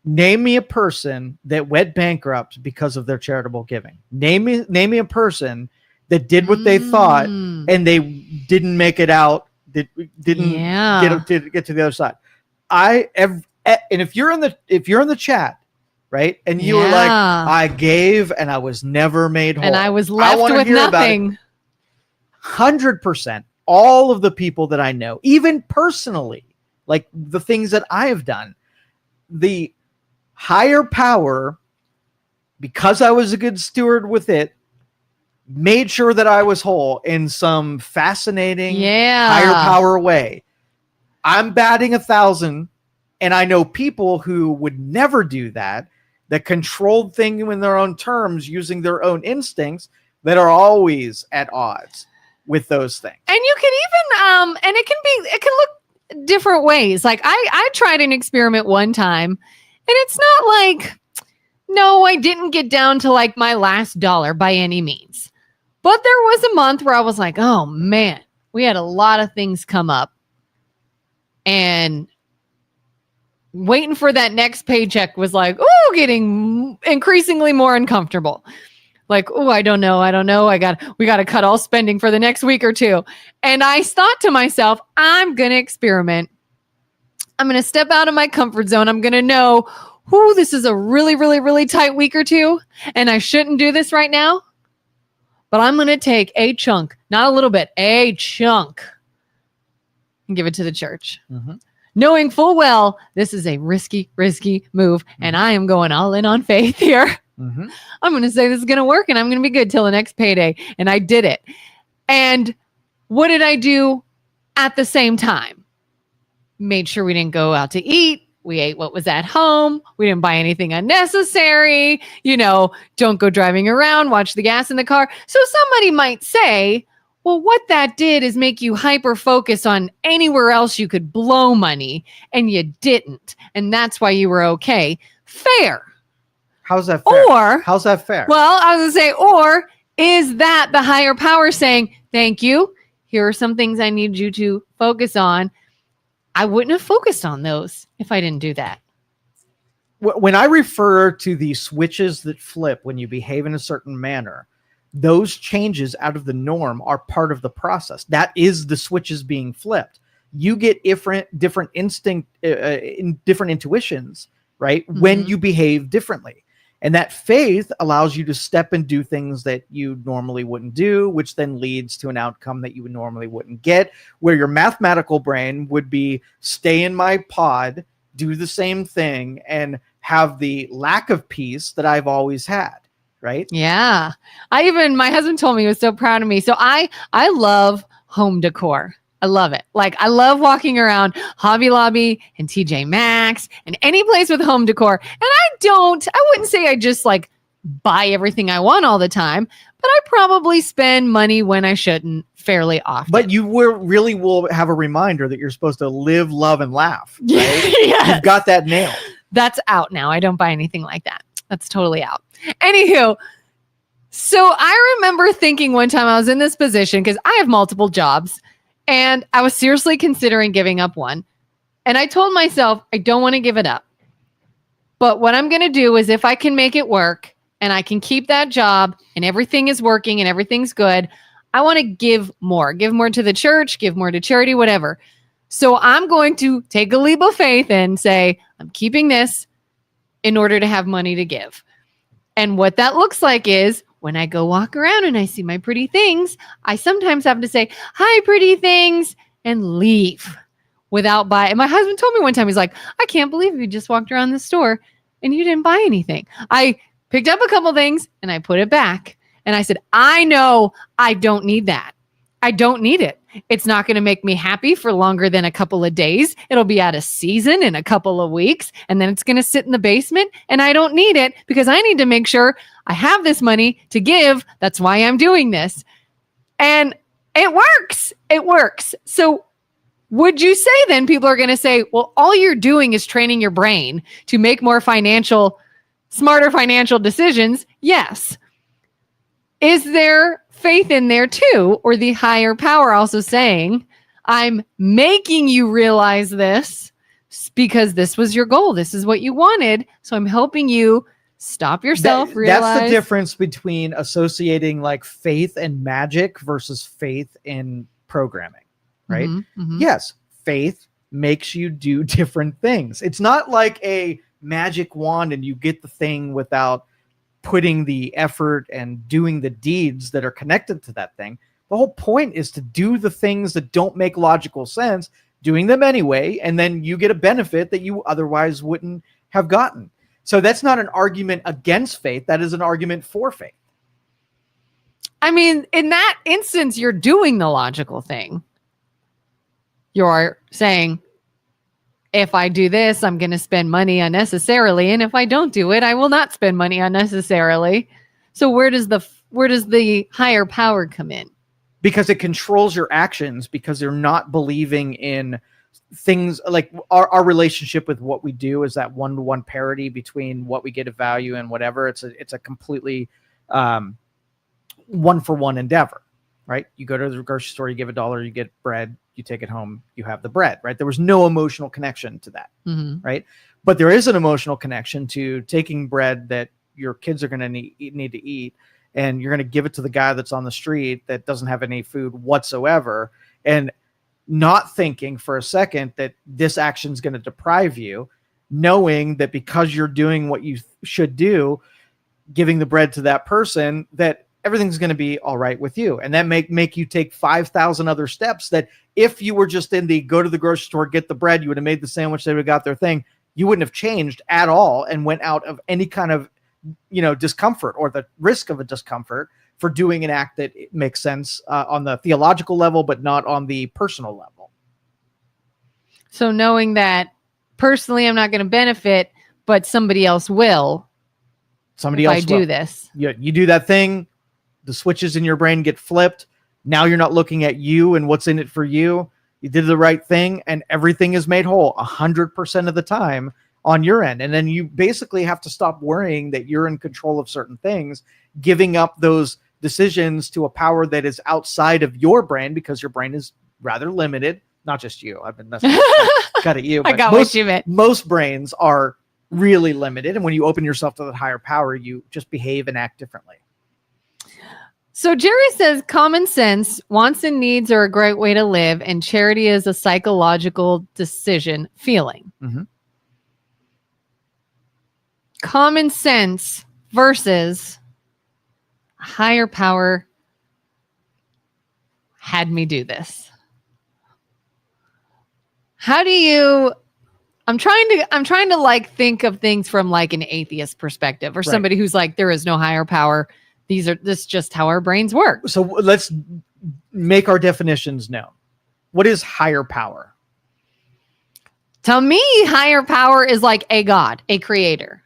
Name me a person that went bankrupt because of their charitable giving. Name me a person that did what they thought and they didn't make it out. Didn't get to the other side. And if you're in the chat, right, and you were like, I gave and I was never made whole, and I was left with nothing. 100%. All of the people that I know, even personally, like the things that I have done, the higher power, because I was a good steward with it, made sure that I was whole in some fascinating higher power way. I'm batting 1,000, and I know people who would never do that controlled things in their own terms, using their own instincts, that are always at odds with those things. And you can even, and it can look different ways. Like I tried an experiment one time, and it's not like, no, I didn't get down to like my last dollar by any means. But there was a month where I was like, oh man, we had a lot of things come up, and waiting for that next paycheck was like, oh, getting increasingly more uncomfortable. Like, oh, I don't know. We got to cut all spending for the next week or two. And I thought to myself, I'm going to experiment. I'm going to step out of my comfort zone. I'm going to know, this is a really, really, really tight week or two, and I shouldn't do this right now. But I'm going to take a chunk, not a little bit, a chunk, and give it to the church. Mm-hmm. Knowing full well this is a risky move, and I am going all in on faith here. Mm-hmm. I'm going to say this is going to work, and I'm going to be good till the next payday. And I did it. And what did I do at the same time? Made sure we didn't go out to eat. We ate what was at home. We didn't buy anything unnecessary. Don't go driving around, watch the gas in the car. So somebody might say, well, what that did is make you hyper focus on anywhere else you could blow money, and you didn't. And that's why you were okay. Fair. How's that fair? How's that fair? Well, I was going to say, or is that the higher power saying, thank you, here are some things I need you to focus on. I wouldn't have focused on those if I didn't do that. When I refer to the switches that flip when you behave in a certain manner, those changes out of the norm are part of the process. That is the switches being flipped. You get different instinct, different intuitions, right? Mm-hmm. When you behave differently. And that faith allows you to step and do things that you normally wouldn't do, which then leads to an outcome that you normally wouldn't get, where your mathematical brain would be stay in my pod, do the same thing, and have the lack of peace that I've always had. Right? Yeah. My husband told me he was so proud of me. So I love home decor. I love it. Like, I love walking around Hobby Lobby and TJ Maxx and any place with home decor. And I wouldn't say I just like buy everything I want all the time, but I probably spend money when I shouldn't fairly often. But you really will have a reminder that you're supposed to live, love, and laugh. Right? Yes. You've got that nailed. That's out now. I don't buy anything like that. That's totally out. Anywho, so I remember thinking one time I was in this position because I have multiple jobs, and I was seriously considering giving up one. And I told myself, I don't want to give it up. But what I'm going to do is, if I can make it work and I can keep that job and everything is working and everything's good, I want to give more to the church, give more to charity, whatever. So I'm going to take a leap of faith and say, I'm keeping this in order to have money to give. And what that looks like is, when I go walk around and I see my pretty things, I sometimes have to say, hi, pretty things, and leave without buying. And my husband told me one time, he's like, I can't believe you just walked around the store and you didn't buy anything. I picked up a couple things and I put it back. And I said, I know I don't need that. I don't need it. It's not going to make me happy for longer than a couple of days. It'll be out of season in a couple of weeks, and then it's going to sit in the basement, and I don't need it because I need to make sure I have this money to give. That's why I'm doing this. And it works. It works. So would you say then people are going to say, well, all you're doing is training your brain to make more smarter financial decisions? Yes. Is there faith in there too, or the higher power also saying, I'm making you realize this because this was your goal. This is what you wanted. So I'm helping you stop yourself, realize. That's the difference between associating like faith and magic versus faith in programming, right? Yes, faith makes you do different things. It's not like a magic wand and you get the thing without putting the effort and doing the deeds that are connected to that thing. The whole point is to do the things that don't make logical sense, doing them anyway, and then you get a benefit that you otherwise wouldn't have gotten. So that's not an argument against faith. That is an argument for faith. I mean, in that instance, you're doing the logical thing. You're saying, if I do this, I'm going to spend money unnecessarily. And if I don't do it, I will not spend money unnecessarily. So where does the higher power come in? Because it controls your actions, because they're not believing in things like our relationship with what we do is that one-to-one parity between what we get of value and whatever. It's a completely one-for-one endeavor, right? You go to the grocery store, you give $1, you get bread, you take it home, you have the bread, right? There was no emotional connection to that, right? But there is an emotional connection to taking bread that your kids are going to need to eat, and you're going to give it to the guy that's on the street that doesn't have any food whatsoever, and not thinking for a second that this action is going to deprive you, knowing that because you're doing what you should do, giving the bread to that person, that everything's going to be all right with you. And that make you take 5,000 other steps that if you were just in the go to the grocery store, get the bread, you would have made the sandwich, they would have got their thing. You wouldn't have changed at all and went out of any kind of, discomfort or the risk of a discomfort for doing an act that makes sense on the theological level, but not on the personal level. So knowing that personally, I'm not going to benefit, but somebody else will. Somebody else will. Do this. You do that thing, the switches in your brain get flipped. Now you're not looking at you and what's in it for you. You did the right thing and everything is made whole 100% of the time on your end. And then you basically have to stop worrying that you're in control of certain things, giving up those decisions to a power that is outside of your brain, because your brain is rather limited. Not just you. I've been messing cut at you. I got what you meant. Most brains are really limited. And when you open yourself to that higher power, you just behave and act differently. So Jerry says common sense, wants and needs are a great way to live, and charity is a psychological decision, feeling. Common sense versus higher power had me do this. How do you... I'm trying to like think of things from like an atheist perspective, or somebody who's like, there is no higher power. This is just how our brains work. So let's make our definitions known. What is higher power? To me, higher power is like a God, a creator.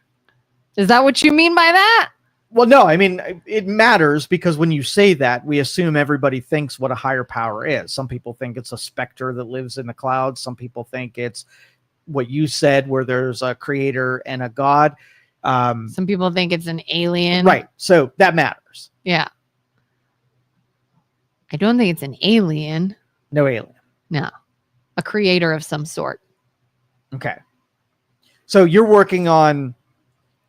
Is that what you mean by that? Well, no, I mean, it matters because when you say that, we assume everybody thinks what a higher power is. Some people think it's a specter that lives in the clouds. Some people think it's what you said, where there's a creator and a God. Some people think it's an alien. Right. So that matters. Yeah. I don't think it's an alien. No alien. No. A creator of some sort. Okay. So you're working on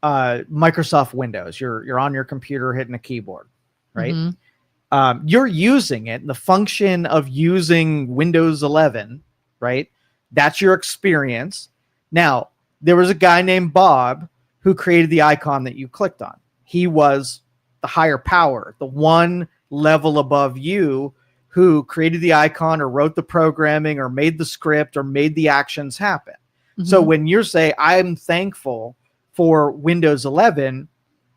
Microsoft Windows. You're on your computer hitting a keyboard, right? You're using it. The function of using Windows 11, right? That's your experience. Now, there was a guy named Bob who created the icon that you clicked on. He was the higher power, the one level above you, who created the icon or wrote the programming or made the script or made the actions happen. So when you say, I'm thankful for Windows 11,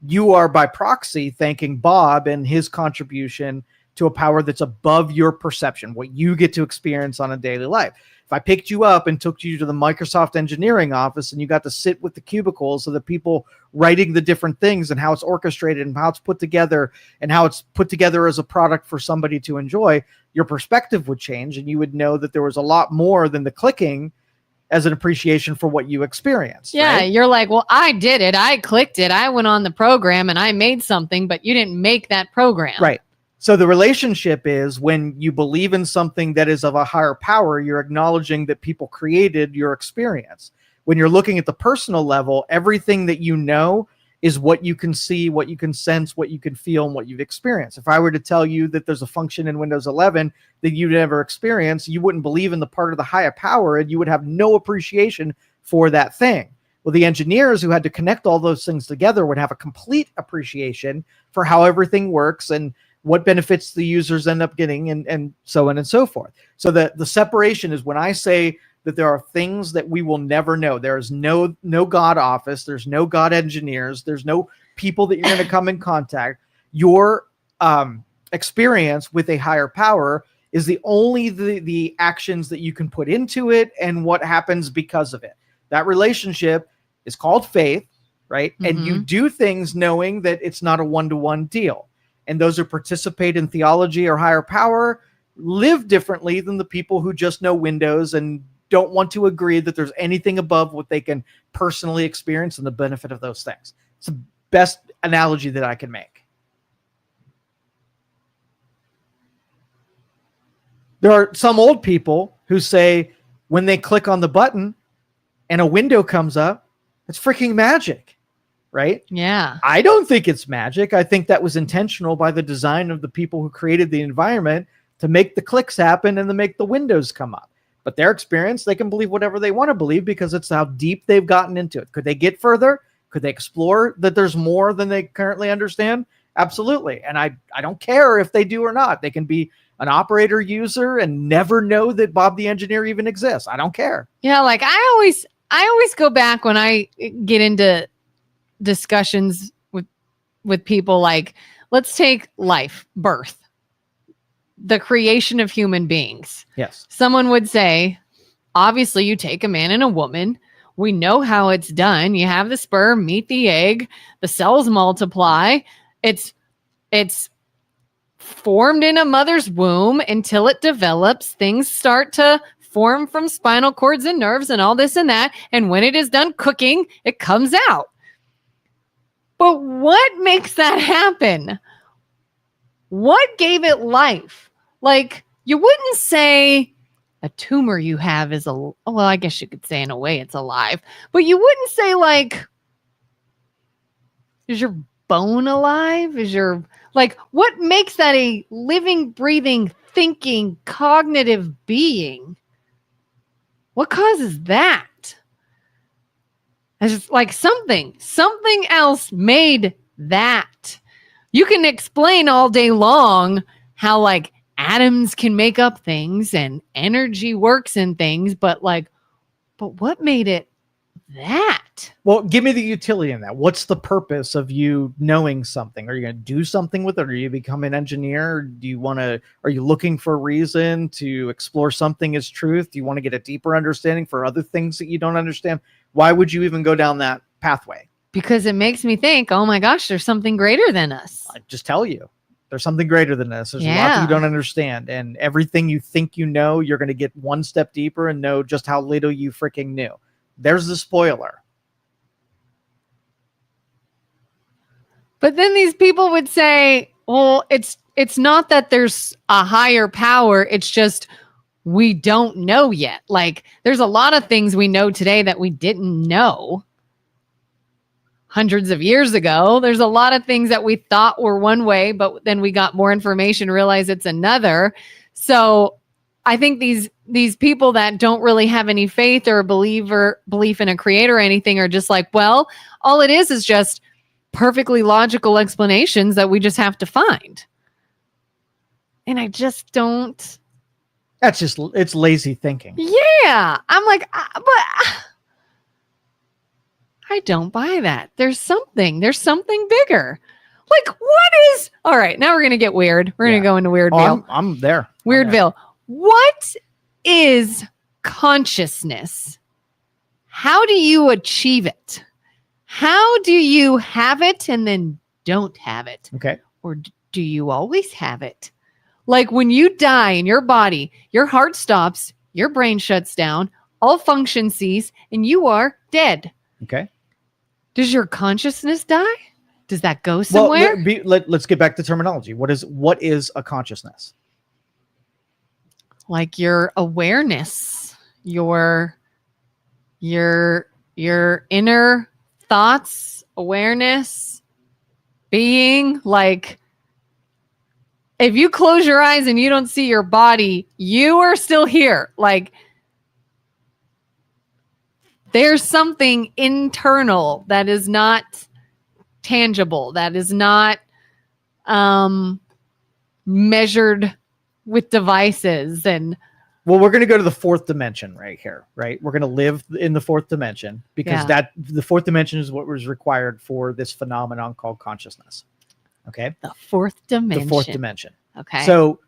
you are by proxy thanking Bob and his contribution to a power that's above your perception, what you get to experience on a daily life. If I picked you up and took you to the Microsoft engineering office and you got to sit with the cubicles of the people writing the different things and how it's orchestrated and how it's put together and how it's put together as a product for somebody to enjoy, your perspective would change and you would know that there was a lot more than the clicking as an appreciation for what you experienced. Yeah, right? You're like, well, I did it. I clicked it. I went on the program and I made something, but you didn't make that program. Right. So the relationship is when you believe in something that is of a higher power, you're acknowledging that people created your experience. When you're looking at the personal level, everything that you know is what you can see, what you can sense, what you can feel, and what you've experienced. If I were to tell you that there's a function in Windows 11 that you'd never experienced, you wouldn't believe in the part of the higher power, and you would have no appreciation for that thing. Well, the engineers who had to connect all those things together would have a complete appreciation for how everything works and what benefits the users end up getting, and so on and so forth. So the separation is when I say that there are things that we will never know. There is no God office. There's no God engineers. There's no people that you're going to come in contact. Your experience with a higher power is the actions that you can put into it and what happens because of it. That relationship is called faith, right? Mm-hmm. And you do things knowing that it's not a one-to-one deal. And those who participate in theology or higher power live differently than the people who just know Windows and don't want to agree that there's anything above what they can personally experience and the benefit of those things. It's the best analogy that I can make. There are some old people who say when they click on the button and a window comes up, it's freaking magic, right? Yeah. I don't think it's magic. I think that was intentional by the design of the people who created the environment to make the clicks happen and to make the windows come up. But their experience, they can believe whatever they want to believe because it's how deep they've gotten into it. Could they get further? Could they explore that there's more than they currently understand? Absolutely. And I don't care if they do or not. They can be an operator user and never know that Bob the engineer even exists. I don't care. Yeah, like I always go back when I get into discussions with people, like, let's take life, birth, the creation of human beings. Yes. Someone would say, obviously you take a man and a woman. We know how it's done. You have the sperm meet the egg, the cells multiply. It's formed in a mother's womb until it develops. Things start to form from spinal cords and nerves and all this and that. And when it is done cooking, it comes out. But what makes that happen? What gave it life? Like, you wouldn't say a tumor you have is well, I guess you could say in a way it's alive, but you wouldn't say, like, is your bone alive? What makes that a living, breathing, thinking, cognitive being? What causes that? It's just like something else made that. You can explain all day long how, like, atoms can make up things and energy works in things, but what made it that? Well, give me the utility in that. What's the purpose of you knowing something? Are you going to do something with it? Or you become an engineer? Are you looking for a reason to explore something as truth? Do you want to get a deeper understanding for other things that you don't understand? Why would you even go down that pathway? Because it makes me think, oh my gosh, there's something greater than us. I just tell you. There's something greater than this. There's a lot that you don't understand. And everything you think you know, you're going to get one step deeper and know just how little you freaking knew. There's the spoiler. But then these people would say, well, it's not that there's a higher power. It's just we don't know yet. Like, there's a lot of things we know today that we didn't know hundreds of years ago. There's a lot of things that we thought were one way, but then we got more information, realized it's another. So I think these people that don't really have any faith or belief in a creator or anything are just like, well, all it is just perfectly logical explanations that we just have to find. And I just don't. It's lazy thinking. Yeah. I'm like, but I don't buy that. There's something bigger. Like, what is, all right, now we're going to get weird. We're going to go into Weirdville. I'm there. Weirdville. What is consciousness? How do you achieve it? How do you have it and then don't have it? Okay. Or do you always have it? Like, when you die in your body, your heart stops, your brain shuts down, all function cease, and you are dead. Okay. Does your consciousness die? Does that go somewhere? Let's get back to terminology. What is a consciousness? Like your awareness, your inner thoughts, awareness, being. Like, if you close your eyes and you don't see your body, you are still here. Like, there's something internal that is not tangible, that is not measured with devices. And well, we're going to go to the fourth dimension right here, right? We're going to live in the fourth dimension because the fourth dimension is what was required for this phenomenon called consciousness. Okay. The fourth dimension. The fourth dimension. Okay. So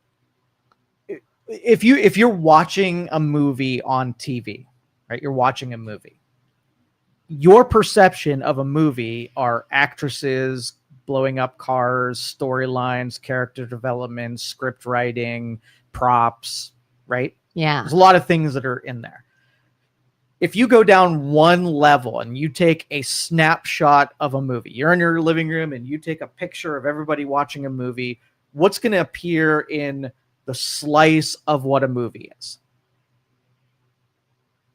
if you're watching a movie on TV, right? You're watching a movie. Your perception of a movie are actresses blowing up cars, storylines, character development, script writing, props, right? Yeah. There's a lot of things that are in there. If you go down one level and you take a snapshot of a movie, you're in your living room and you take a picture of everybody watching a movie, what's going to appear in the slice of what a movie is?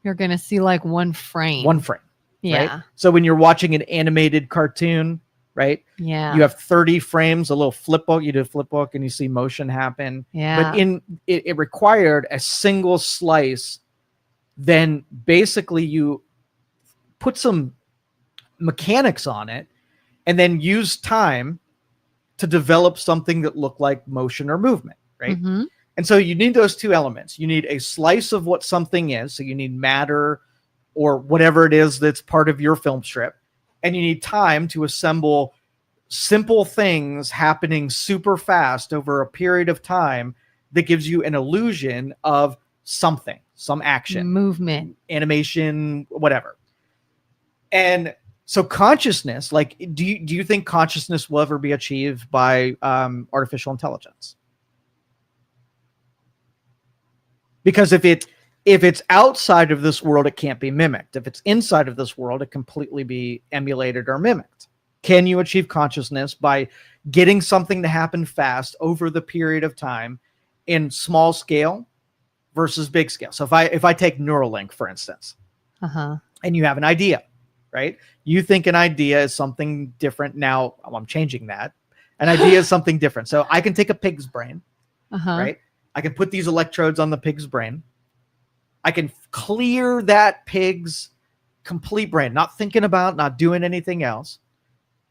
You're going to see like one frame. One frame. Yeah. Right? So when you're watching an animated cartoon, right? Yeah. You have 30 frames, a little flip book. You do a flip book and you see motion happen. Yeah. But it required a single slice. Then basically you put some mechanics on it and then use time to develop something that looked like motion or movement, right? Mm-hmm. And so you need those two elements. You need a slice of what something is. So you need matter or whatever it is that's part of your film strip. And you need time to assemble simple things happening super fast over a period of time that gives you an illusion of something, some action, movement, animation, whatever. And so consciousness, like, do you think consciousness will ever be achieved by artificial intelligence? Because if it's outside of this world, it can't be mimicked. If it's inside of this world, it completely be emulated or mimicked. Can you achieve consciousness by getting something to happen fast over the period of time in small scale versus big scale? So if I take Neuralink, for instance, and you have an idea, right? You think an idea is something different. Now I'm changing that. An idea is something different. So I can take a pig's brain, right? I can put these electrodes on the pig's brain. I can clear that pig's complete brain, not thinking about, not doing anything else.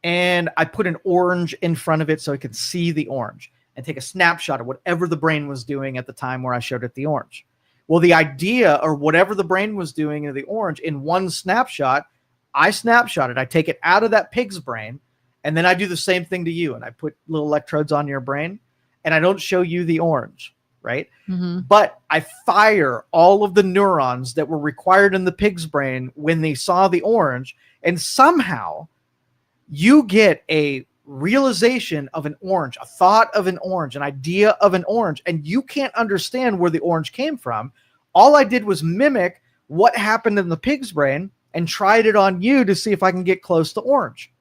And I put an orange in front of it so it can see the orange and take a snapshot of whatever the brain was doing at the time where I showed it the orange. Well, the idea or whatever the brain was doing in the orange in one snapshot, I snapshot it. I take it out of that pig's brain, and then I do the same thing to you. And I put little electrodes on your brain, and I don't show you the orange. Right. Mm-hmm. But I fire all of the neurons that were required in the pig's brain when they saw the orange. And somehow you get a realization of an orange, a thought of an orange, an idea of an orange. And you can't understand where the orange came from. All I did was mimic what happened in the pig's brain and tried it on you to see if I can get close to orange.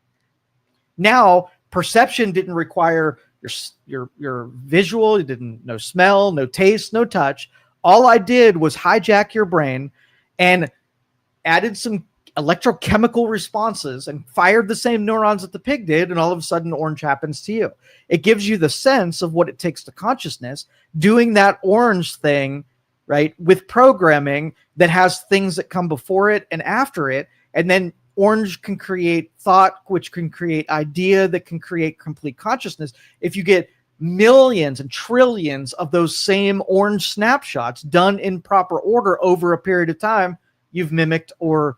Now, perception didn't require your visual, you didn't no smell, no taste, no touch. All I did was hijack your brain and added some electrochemical responses and fired the same neurons that the pig did, and all of a sudden orange happens to you. It gives you the sense of what it takes to consciousness, doing that orange thing, right, with programming that has things that come before it and after it, and then orange can create thought, which can create idea, that can create complete consciousness. If you get millions and trillions of those same orange snapshots done in proper order over a period of time, you've mimicked or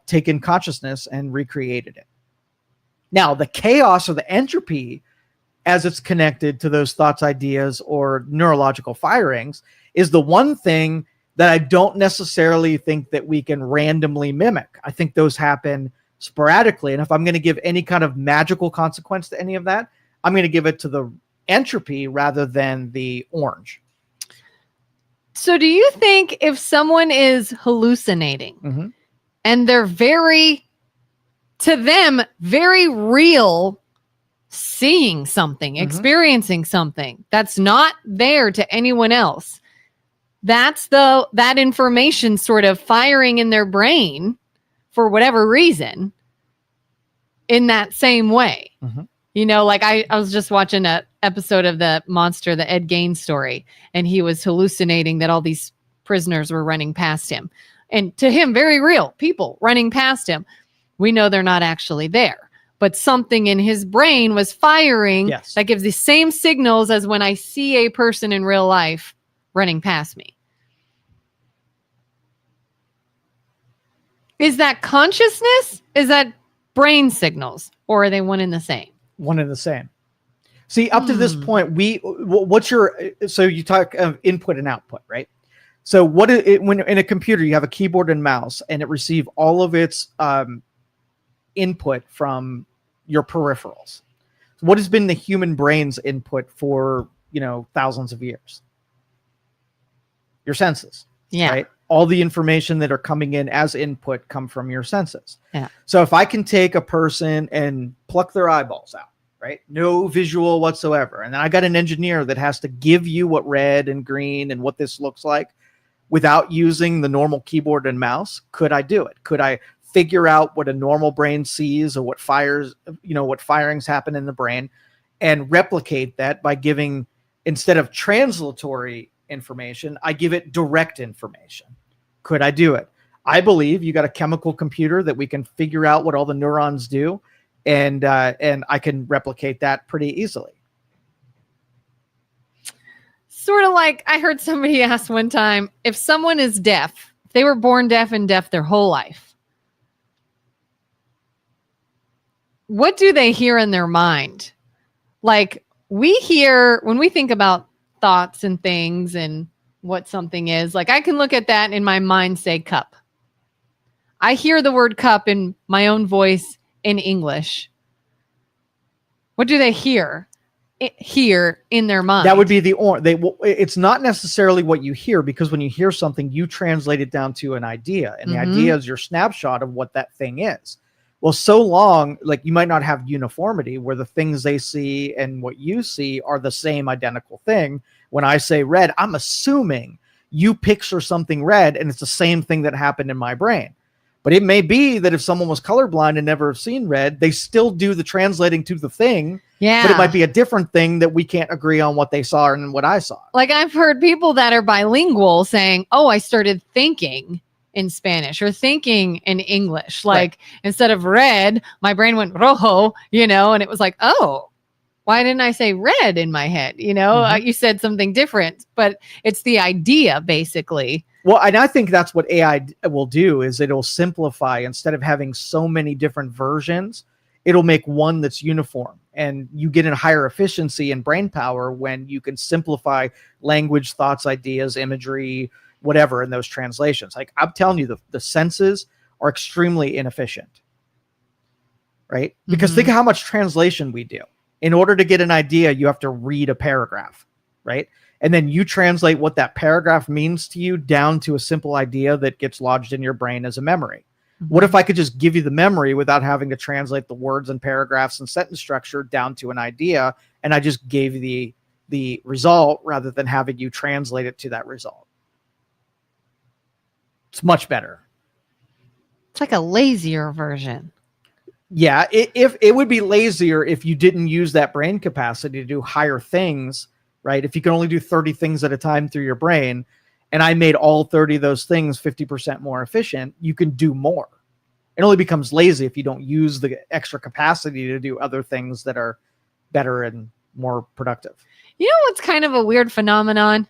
taken consciousness and recreated it. Now, the chaos or the entropy, as it's connected to those thoughts, ideas, or neurological firings, is the one thing that I don't necessarily think that we can randomly mimic. I think those happen sporadically. And if I'm going to give any kind of magical consequence to any of that, I'm going to give it to the entropy rather than the orange. So do you think if someone is hallucinating and they're very to them, very real, seeing something, experiencing something that's not there to anyone else. That's that information sort of firing in their brain for whatever reason in that same way. You know, like I was just watching an episode of the Monster, the Ed Gein story, and he was hallucinating that all these prisoners were running past him. And to him, very real people running past him. We know they're not actually there, but something in his brain was firing that gives the same signals as when I see a person in real life running past me. Is that consciousness? Is that brain signals? Or are they one and the same? One and the same. See, up to this point, so you talk of input and output, right? So when in a computer, you have a keyboard and mouse, and it receives all of its input from your peripherals. So what has been the human brain's input for, thousands of years? Your senses. Yeah. Right? All the information that are coming in as input come from your senses. Yeah. So if I can take a person and pluck their eyeballs out, right? No visual whatsoever. And then I got an engineer that has to give you what red and green and what this looks like without using the normal keyboard and mouse. Could I do it? Could I figure out what a normal brain sees or what firings happen in the brain and replicate that by giving, instead of translatory information, I give it direct information? Could I do it? I believe you got a chemical computer that we can figure out what all the neurons do, and I can replicate that pretty easily. Sort of like I heard somebody ask one time, if someone is deaf, if they were born deaf and deaf their whole life, what do they hear in their mind? Like we hear, when we think about thoughts and things and what something is, like I can look at that in my mind, say cup. I hear the word cup in my own voice in English. What do they hear in their mind? That would be it's not necessarily what you hear, because when you hear something, you translate it down to an idea, and the idea is your snapshot of what that thing is. Well, so long, like you might not have uniformity where the things they see and what you see are the same identical thing. When I say red, I'm assuming you picture something red and it's the same thing that happened in my brain. But it may be that if someone was colorblind and never have seen red, they still do the translating to the thing. Yeah. But it might be a different thing that we can't agree on what they saw and what I saw. Like I've heard people that are bilingual saying, oh, I started thinking in Spanish or thinking in English. Like instead of red, my brain went rojo, and it was like, oh, why didn't I say red in my head? You said something different, but it's the idea basically. Well, and I think that's what AI will do, is it'll simplify. Instead of having so many different versions, it'll make one that's uniform, and you get a higher efficiency and brain power when you can simplify language, thoughts, ideas, imagery, whatever in those translations. Like I'm telling you, the senses are extremely inefficient, right? Because think of how much translation we do. In order to get an idea, you have to read a paragraph, right? And then you translate what that paragraph means to you down to a simple idea that gets lodged in your brain as a memory. What if I could just give you the memory without having to translate the words and paragraphs and sentence structure down to an idea, and I just gave you the result rather than having you translate it to that result? It's much better. It's like a lazier version. Yeah, it would be lazier if you didn't use that brain capacity to do higher things, right? If you can only do 30 things at a time through your brain, and I made all 30 of those things 50% more efficient, you can do more. It only becomes lazy if you don't use the extra capacity to do other things that are better and more productive. You know what's kind of a weird phenomenon?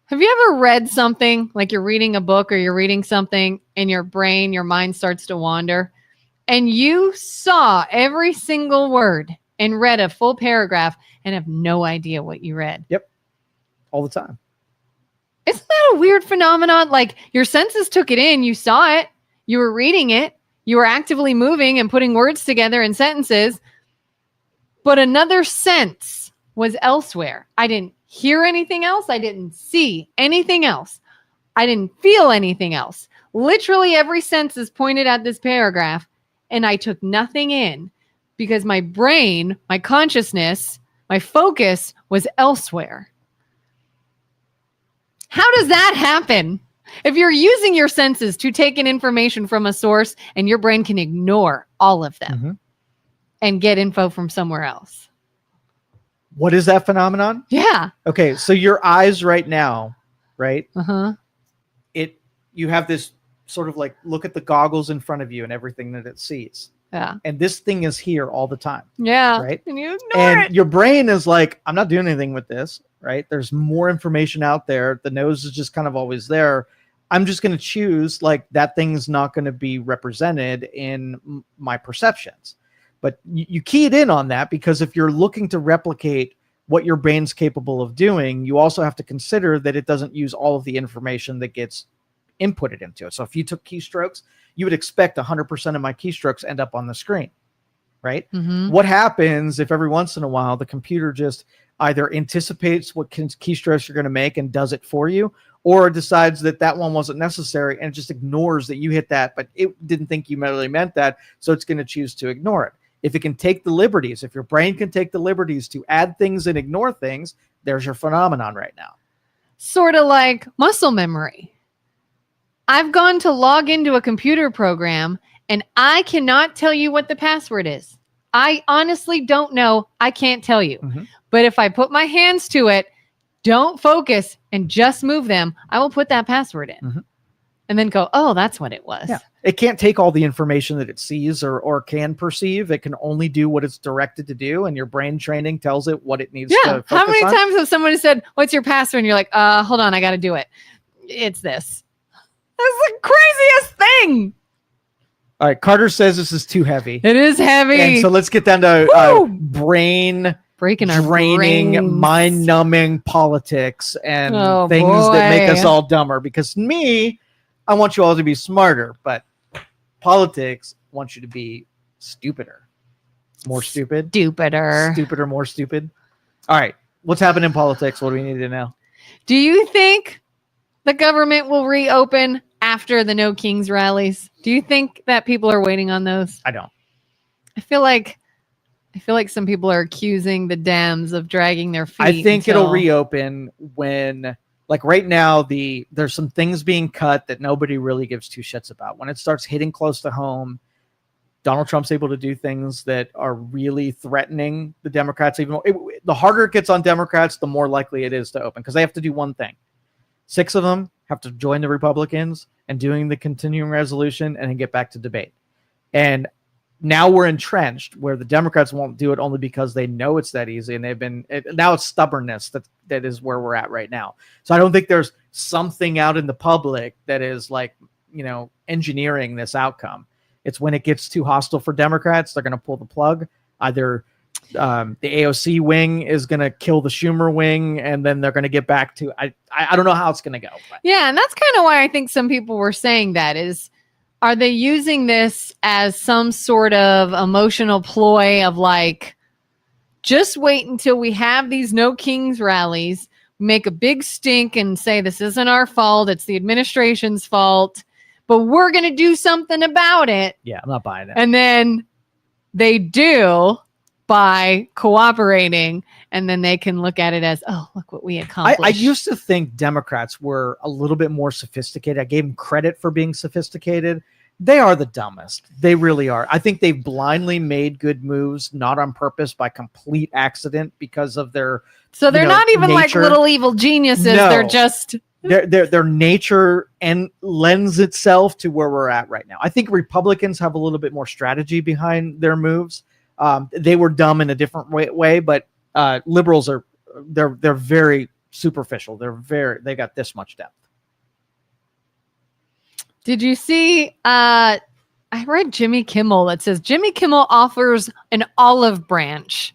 Have you ever read something, like you're reading a book or you're reading something and your mind starts to wander, and you saw every single word and read a full paragraph and have no idea what you read? Yep. All the time. Isn't that a weird phenomenon? Like your senses took it in, you saw it, you were reading it, you were actively moving and putting words together in sentences, but another sense was elsewhere. I didn't hear anything else. I didn't see anything else. I didn't feel anything else. Literally every sense is pointed at this paragraph, and I took nothing in because my brain, my consciousness, my focus was elsewhere. How does that happen? If you're using your senses to take in information from a source and your brain can ignore all of them and get info from somewhere else. What is that phenomenon? Yeah. Okay, so your eyes right now, right? Uh-huh. You have this sort of like look at the goggles in front of you and everything that it sees. Yeah. And this thing is here all the time. Yeah. Right. And you ignore it. Your brain is like, I'm not doing anything with this. Right. There's more information out there. The nose is just kind of always there. I'm just going to choose like that thing's not going to be represented in my perceptions. But you key it in on that because if you're looking to replicate what your brain's capable of doing, you also have to consider that it doesn't use all of the information that gets inputted into it. So if you took keystrokes, you would expect 100% of my keystrokes end up on the screen, right? What happens if every once in a while the computer just either anticipates what keystrokes you're going to make and does it for you, or decides that that one wasn't necessary and it just ignores that you hit that, but it didn't think you really meant that, so it's going to choose to ignore it. If it can take the liberties, if your brain can take the liberties to add things and ignore things, there's your phenomenon right now. Sort of like muscle memory. I've gone to log into a computer program and I cannot tell you what the password is. I honestly don't know. I can't tell you. But if I put my hands to it, don't focus and just move them, I will put that password in and then go, oh, that's what it was. Yeah. It can't take all the information that it sees or can perceive. It can only do what it's directed to do. And your brain training tells it what it needs to focus on. How many times have someone said, what's your password? And you're like, hold on, I got to do it. It's this. That's the craziest thing. All right. Carter says this is too heavy. It is heavy. And so let's get down to brain breaking our draining, brains. mind-numbing politics and things that make us all dumber. Because me, I want you all to be smarter, but politics wants you to be stupider. More stupid? Stupider, more stupid. All right. What's happening in politics? What do we need to know? Do you think the government will reopen after the No Kings rallies? Do you think that people are waiting on those? I don't. I feel like some people are accusing the Dems of dragging their feet. I think it'll reopen when, like right now, there's some things being cut that nobody really gives two shits about. When it starts hitting close to home, Donald Trump's able to do things that are really threatening the Democrats. Even more. The harder it gets on Democrats, the more likely it is to open because they have to do one thing. 6 of them have to join the Republicans and doing the continuing resolution and then get back to debate. And now we're entrenched where the Democrats won't do it only because they know it's that easy. And now it's stubbornness that is where we're at right now. So I don't think there's something out in the public that is like, engineering this outcome. It's when it gets too hostile for Democrats, they're going to pull the plug. Either the AOC wing is going to kill the Schumer wing, and then they're going to get back to, I don't know how it's going to go. But. Yeah. And that's kind of why I think some people were saying that is, are they using this as some sort of emotional ploy of like, just wait until we have these No Kings rallies, make a big stink and say, this isn't our fault. It's the administration's fault, but we're going to do something about it. Yeah. I'm not buying it. And then they do by cooperating, and then they can look at it as, oh, look what we accomplished. I used to think Democrats were a little bit more sophisticated. I gave them credit for being sophisticated. They are the dumbest. They really are. I think they've blindly made good moves, not on purpose, by complete accident because of their So they're not even nature. like little evil geniuses. No. They're just their nature and lends itself to where we're at right now. I think Republicans have a little bit more strategy behind their moves. They were dumb in a different way, but liberals they're very superficial. They got this much depth. Did you see? I read Jimmy Kimmel that says Jimmy Kimmel offers an olive branch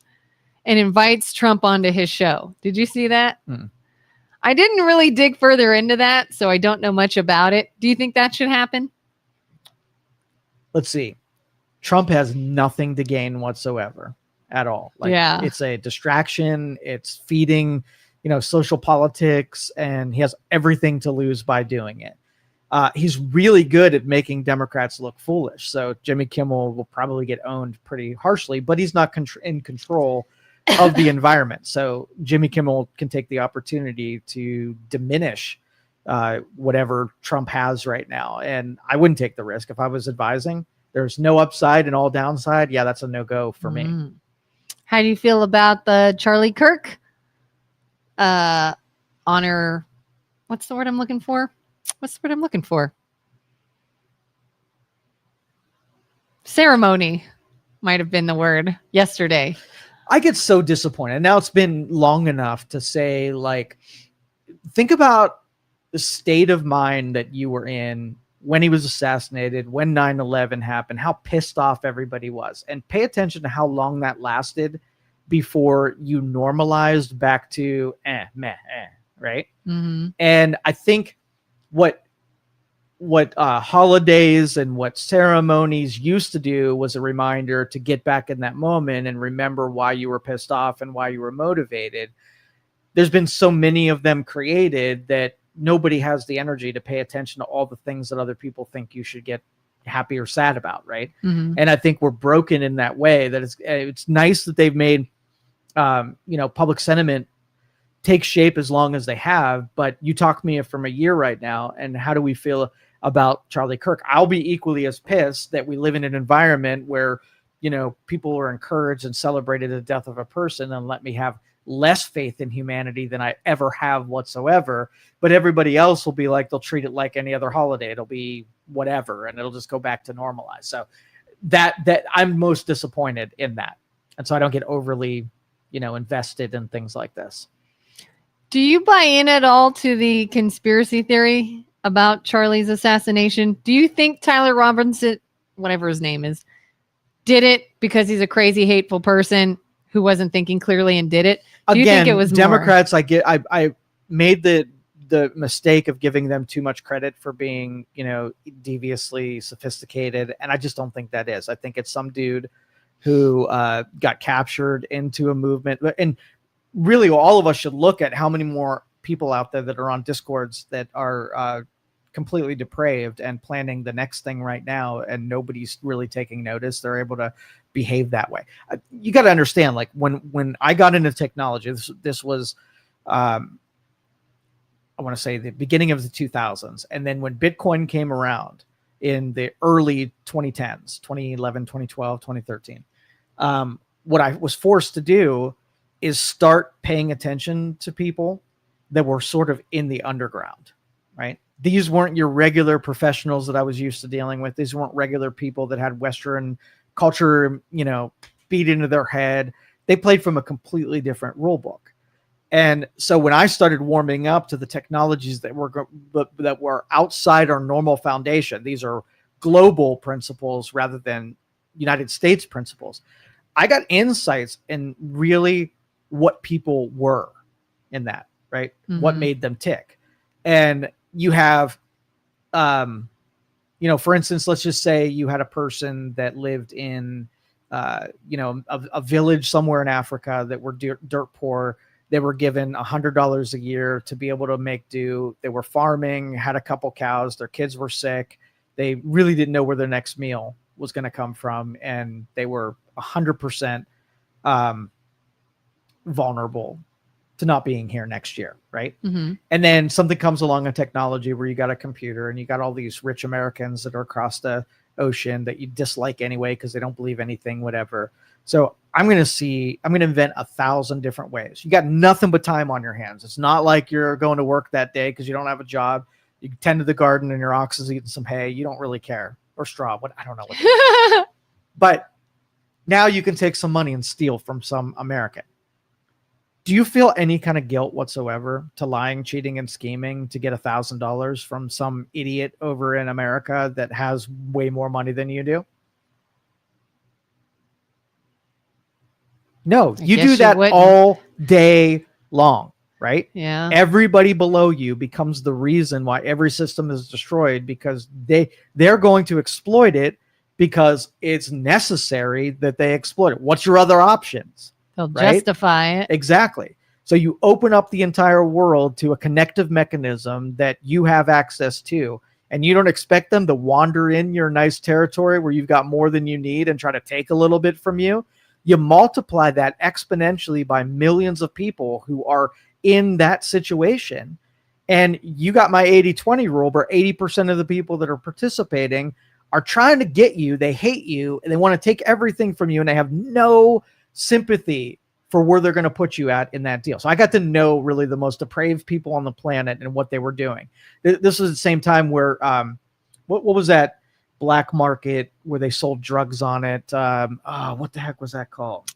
and invites Trump onto his show. Did you see that? I didn't really dig further into that, so I don't know much about it. Do you think that should happen? Let's see. Trump has nothing to gain whatsoever at all. It's a distraction. It's feeding, social politics, and he has everything to lose by doing it. He's really good at making Democrats look foolish. So Jimmy Kimmel will probably get owned pretty harshly, but he's not in control of the environment. So Jimmy Kimmel can take the opportunity to diminish whatever Trump has right now. And I wouldn't take the risk if I was advising. There's no upside and all downside. Yeah, that's a no-go for me. How do you feel about the Charlie Kirk honor? What's the word I'm looking for? Ceremony might have been the word yesterday. I get so disappointed. Now it's been long enough to say, like, think about the state of mind that you were in when he was assassinated, when 9/11 happened, how pissed off everybody was, and pay attention to how long that lasted before you normalized back to right? Mm-hmm. And I think what holidays and what ceremonies used to do was a reminder to get back in that moment and remember why you were pissed off and why you were motivated. There's been so many of them created that nobody has the energy to pay attention to all the things that other people think you should get happy or sad about, right? Mm-hmm. And I think we're broken in that way. That it's nice that they've made public sentiment take shape as long as they have, but you talk to me from a year right now, and how do we feel about Charlie Kirk? I'll be equally as pissed that we live in an environment where, people are encouraged and celebrated the death of a person, and let me have less faith in humanity than I ever have whatsoever. But everybody else will be like, they'll treat it like any other holiday. It'll be whatever, and it'll just go back to normalize. So that I'm most disappointed in that. And so I don't get overly, invested in things like this. Do you buy in at all to the conspiracy theory about Charlie's assassination? Do you think Tyler Robinson, whatever his name is, did it because he's a crazy, hateful person who wasn't thinking clearly and did it? Do you think it was Democrats? More? I made the mistake of giving them too much credit for being, deviously sophisticated, and I just don't think that is. I think it's some dude who got captured into a movement, and really all of us should look at how many more people out there that are on Discords that are completely depraved and planning the next thing right now, and nobody's really taking notice. They're able to behave that way. You got to understand, like when I got into technology, this was I want to say the beginning of the 2000s, and then when Bitcoin came around in the early 2010s, 2011, 2012, 2013, what I was forced to do is start paying attention to people that were sort of in the underground, right? These weren't your regular professionals that I was used to dealing with. These weren't regular people that had Western culture, beat into their head. They played from a completely different rule book. And so when I started warming up to the technologies that were outside our normal foundation, these are global principles rather than United States principles, I got insights in really what people were in that, right? Mm-hmm. What made them tick. And you have, for instance, let's just say you had a person that lived in, a village somewhere in Africa that were dirt poor. They were given $100 a year to be able to make do. They were farming, had a couple cows. Their kids were sick. They really didn't know where their next meal was going to come from. And they were 100% vulnerable to not being here next year, right? Mm-hmm. And then something comes along in technology where you got a computer and you got all these rich Americans that are across the ocean that you dislike anyway because they don't believe anything, whatever. So I'm going to invent 1,000 different ways. You got nothing but time on your hands. It's not like you're going to work that day because you don't have a job. You tend to the garden and your ox is eating some hay. You don't really care. Or straw. I don't know what. But now you can take some money and steal from some American. Do you feel any kind of guilt whatsoever to lying, cheating, and scheming to get $1,000 from some idiot over in America that has way more money than you do? No, you do that all day long, right? Yeah. Everybody below you becomes the reason why every system is destroyed, because they're going to exploit it because it's necessary that they exploit it. What's your other options? They'll justify it. Exactly. So you open up the entire world to a connective mechanism that you have access to, and you don't expect them to wander in your nice territory where you've got more than you need and try to take a little bit from you, you multiply that exponentially by millions of people who are in that situation. And you got my 80-20 rule, where 80% of the people that are participating are trying to get you. They hate you and they want to take everything from you, and they have no sympathy for where they're going to put you at in that deal. So I got to know really the most depraved people on the planet and what they were doing. This was the same time where, what was that black market where they sold drugs on it? What the heck was that called?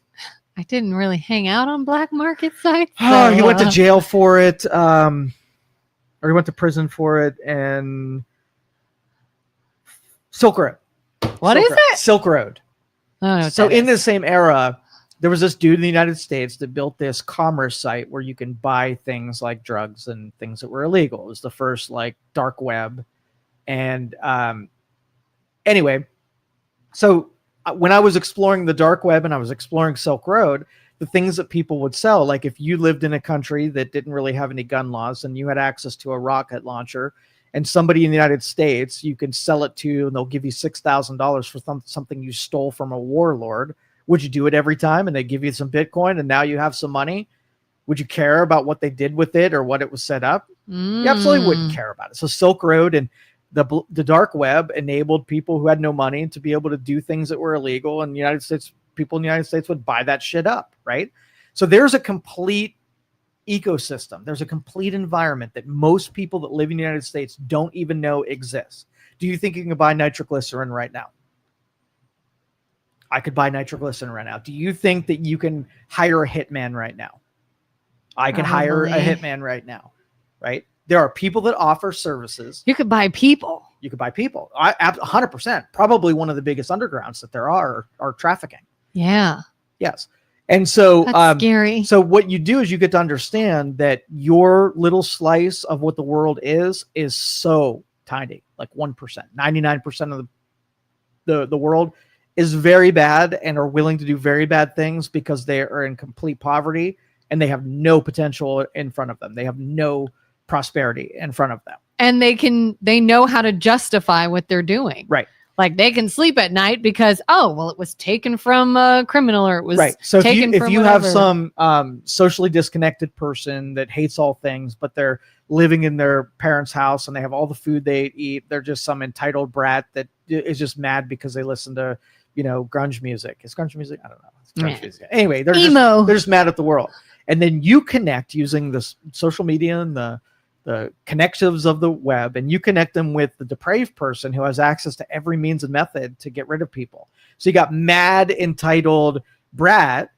I didn't really hang out on black market sites. Oh, he went to jail for it. Or he went to prison for it. And Silk Road. What is it? Silk Road. Oh, so in the same era, there was this dude in the United States that built this commerce site where you can buy things like drugs and things that were illegal. It was the first like dark web. And anyway, so when I was exploring the dark web and I was exploring Silk Road, the things that people would sell, like if you lived in a country that didn't really have any gun laws and you had access to a rocket launcher, and somebody in the United States, you can sell it to, and they'll give you $6,000 for something you stole from a warlord. Would you do it every time? And they give you some Bitcoin and now you have some money. Would you care about what they did with it or what it was set up? You absolutely wouldn't care about it. So Silk Road and the dark web enabled people who had no money to be able to do things that were illegal. And people in the United States would buy that shit up, right? So there's a complete ecosystem. There's a complete environment that most people that live in the United States don't even know exists. Do you think you can buy nitroglycerin right now? I could buy nitroglycerin right now. Do you think that you can hire a hitman right now? I can hire a hitman right now, right? There are people that offer services. You could buy people. You could buy people. 100%. Probably one of the biggest undergrounds that there are trafficking. Yeah. Yes. And so that's scary. So what you do is you get to understand that your little slice of what the world is so tiny, like 1%. 99% of the world is very bad and are willing to do very bad things because they are in complete poverty and they have no potential in front of them. They have no prosperity in front of them. And they know how to justify what they're doing. Right. Like they can sleep at night because, it was taken from a criminal or it was right. So taken if you have some socially disconnected person that hates all things, but they're living in their parents' house and they have all the food they eat, they're just some entitled brat that is just mad because they listen to, grunge music. Is grunge music? I don't know. It's grunge music. Anyway, they're just mad at the world. And then you connect using the social media and the connectives of the web, and you connect them with the depraved person who has access to every means and method to get rid of people. So you got mad, entitled brat,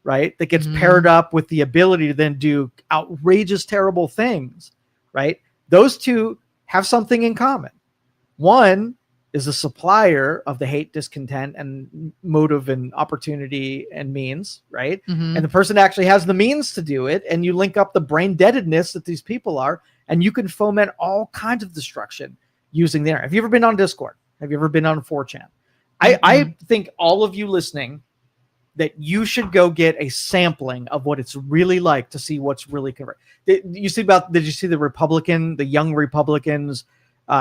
right? That gets paired up with the ability to then do outrageous, terrible things, right? Those two have something in common. One is the supplier of the hate, discontent, and motive and opportunity and means, right? And the person actually has the means to do it. And you link up the brain deadedness that these people are, and you can foment all kinds of destruction using the internet. Have you ever been on Discord? Have you ever been on 4chan? I think all of you listening that you should go get a sampling of what it's really like to see what's really correct. Did you see the Young Republicans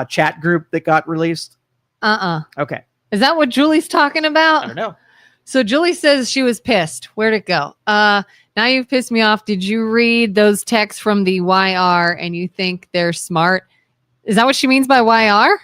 chat group that got released? Okay. Is that what Julie's talking about? I don't know. So Julie says she was pissed. Where'd it go? Now you've pissed me off. Did you read those texts from the YR and you think they're smart? Is that what she means by YR?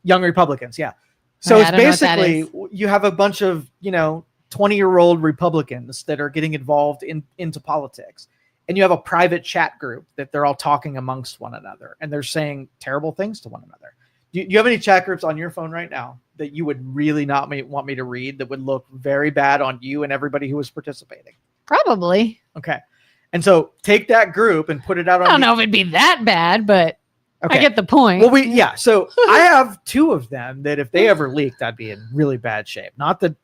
Young Republicans, yeah. So it's basically you have a bunch of, 20-year-old Republicans that are getting involved into politics. And you have a private chat group that they're all talking amongst one another. And they're saying terrible things to one another. Do you have any chat groups on your phone right now that you would really not want me to read that would look very bad on you and everybody who was participating? Probably. Okay. And so take that group and put it out on. I don't know if it'd be that bad, but okay. I get the point. Well, so I have two of them that if they ever leaked, I'd be in really bad shape. Not that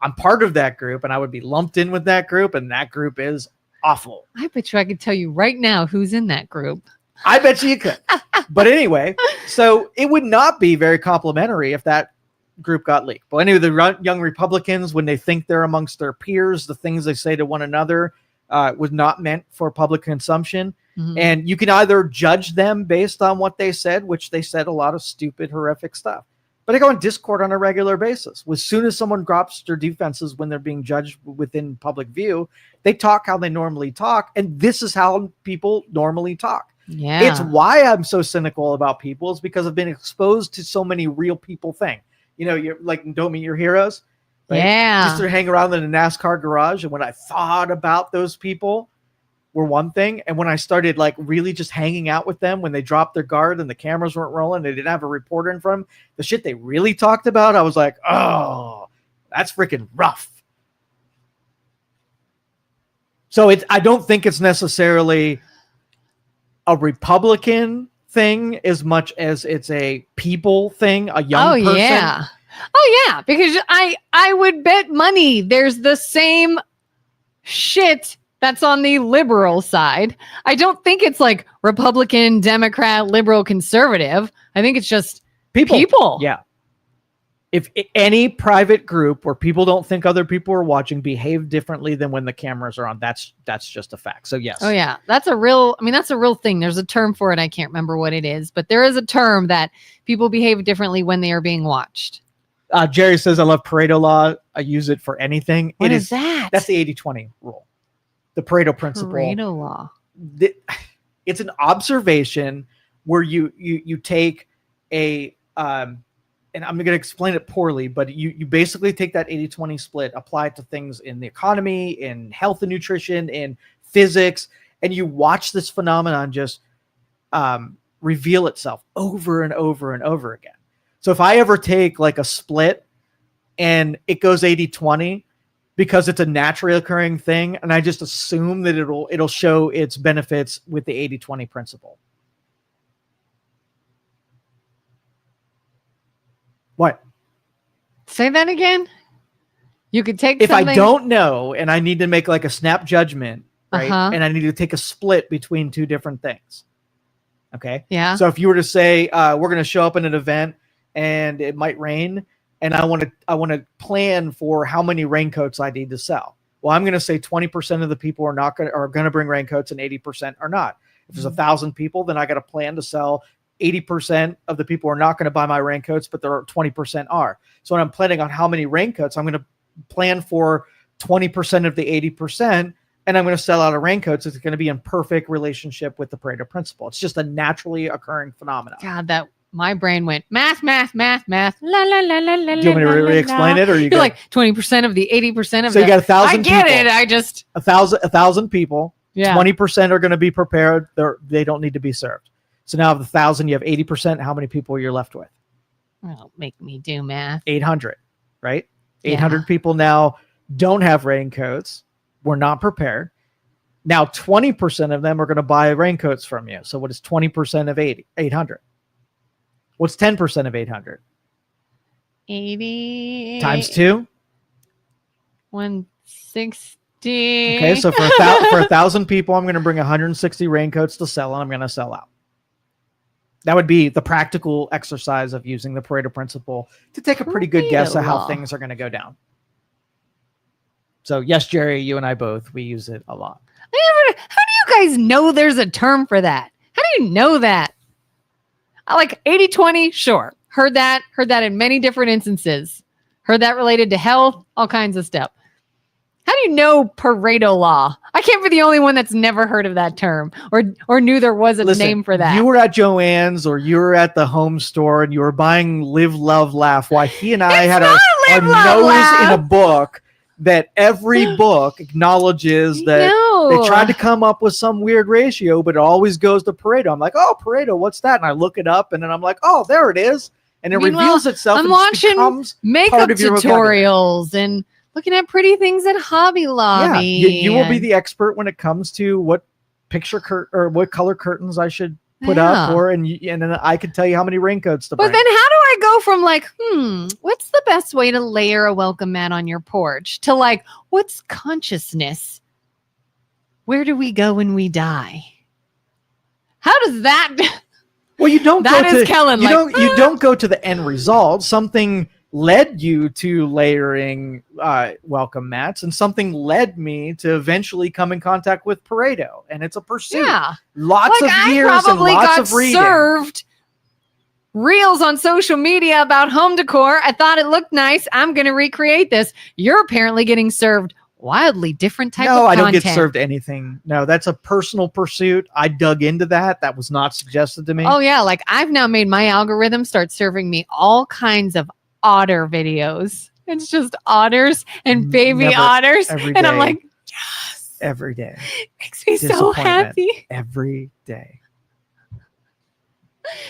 I'm part of that group and I would be lumped in with that group, and that group is awful. I bet you I could tell you right now who's in that group. I bet you could. But anyway, so it would not be very complimentary if that group got leaked. But anyway, the Young Republicans, when they think they're amongst their peers, the things they say to one another was not meant for public consumption. Mhm. And you can either judge them based on what they said, which they said a lot of stupid, horrific stuff. But I go on Discord on a regular basis. As soon as someone drops their defenses when they're being judged within public view, they talk how they normally talk. And this is how people normally talk. Yeah. It's why I'm so cynical about people, is because I've been exposed to so many real people thing. You know, you're like, don't meet your heroes. Right? Yeah. Just to hang around in a NASCAR garage. And when I thought about those people were one thing. And when I started like really just hanging out with them, when they dropped their guard and the cameras weren't rolling, they didn't have a reporter in front of them, the shit they really talked about, I was like, oh, that's freaking rough. So I don't think it's necessarily a Republican thing as much as it's a people thing, a young person. Yeah. Oh yeah, because I would bet money there's the same shit that's on the liberal side. I don't think it's like Republican, Democrat, liberal, conservative. I think it's just people. Yeah. If any private group where people don't think other people are watching behave differently than when the cameras are on, that's just a fact. So yes. Oh yeah, that's a real thing. There's a term for it. I can't remember what it is, but there is a term that people behave differently when they are being watched. Jerry says, I love Pareto law. I use it for anything. What is that? That's the 80-20 rule. The Pareto principle. Pareto law. It's an observation where you take a and I'm going to explain it poorly, but you basically take that 80-20 split, apply it to things in the economy, in health and nutrition, in physics, and you watch this phenomenon just reveal itself over and over and over again. So if I ever take like a split and it goes 80-20 because it's a naturally occurring thing, and I just assume that it'll show its benefits with the 80-20 principle. What? Say that again. You could take if something... I don't know and I need to make like a snap judgment, right? And I need to take a split between two different things. Okay. Yeah. So if you were to say, we're going to show up in an event and it might rain, and I want to plan for how many raincoats I need to sell. Well, I'm going to say 20% of the people are going to bring raincoats and 80% are not. If there's 1,000 people, then I got to plan to sell 80% of the people are not going to buy my raincoats, but there are 20% are. So when I'm planning on how many raincoats, I'm going to plan for 20% of the 80%, and I'm going to sell out of raincoats. It's going to be in perfect relationship with the Pareto principle. It's just a naturally occurring phenomenon. God, my brain went math, la la la la la. Do you want me to re-explain it, or you're like 20% of the 80% of? So you got 1,000. I get it. I just 1,000 people. Yeah. 20% are going to be prepared. They don't need to be served. So now of the 1,000, you have 80%. How many people you're left with? Well, make me do math. 800, right? 800 people now don't have raincoats. We're not prepared. Now 20% of them are going to buy raincoats from you. So what is 20% of 800? What's 10% of 800? 80 times 2? 160. Okay, so for 1,000 people, I'm going to bring 160 raincoats to sell, and I'm going to sell out. That would be the practical exercise of using the Pareto principle to take a pretty good guess at how things are going to go down. So yes, Jerry, you and I both, we use it a lot. How do you guys know there's a term for that? How do you know that? I like 80-20, sure. Heard that in many different instances. Heard that related to health, all kinds of stuff. How do you know Pareto law? I can't be the only one that's never heard of that term or knew there was a name for that. You were at Joann's or you were at the home store and you were buying Live, Love, Laugh. Why he and I had our nose in a book that every book acknowledges that they tried to come up with some weird ratio, but it always goes to Pareto. I'm like, oh, Pareto, what's that? And I look it up and then I'm like, oh, there it is. And it reveals itself. I'm and watching makeup tutorials and looking at pretty things at Hobby Lobby. Yeah, you will be the expert when it comes to what what color curtains I should put up, and then I could tell you how many raincoats to bring. But then how do I go from like, what's the best way to layer a welcome mat on your porch to like, what's consciousness? Where do we go when we die? How does that? Well, you don't. That is Kellen. You don't go to the end result. Something led you to layering welcome mats, and something led me to eventually come in contact with Pareto, and it's a pursuit. Yeah. Lots Like, of I years and probably lots got of reading. served reels on social media about home decor. I thought it looked nice. I'm going to recreate this. You're apparently getting served wildly different type of No, I content. don't get served anything. No, that's a personal pursuit. I dug into that. That was not suggested to me. Oh yeah, like I've now made my algorithm start serving me all kinds of otter videos. It's just otters and baby otters. Every And I'm day. like, yes. Every day. Makes me so happy. Every day.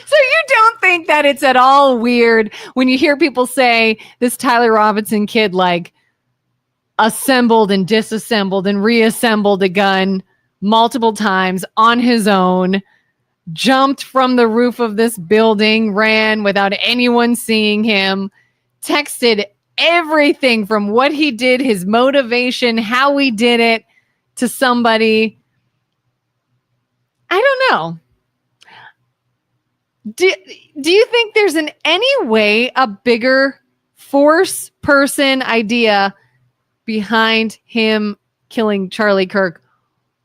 So you don't think that it's at all weird when you hear people say this Tyler Robinson kid like assembled and disassembled and reassembled a gun multiple times on his own, jumped from the roof of this building, ran without anyone seeing him, texted everything from what he did, his motivation, how he did it to somebody. I don't know. Do you think there's in any way a bigger force person idea behind him killing Charlie Kirk?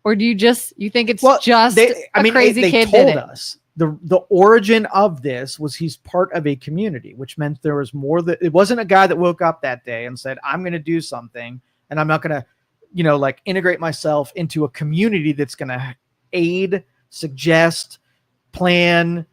Or do you think it's just a crazy kid told did it? Us the origin of this was he's part of a community, which meant there was more that it wasn't a guy that woke up that day and said, I'm going to do something and I'm not going to, like integrate myself into a community that's going to aid, suggest, plan,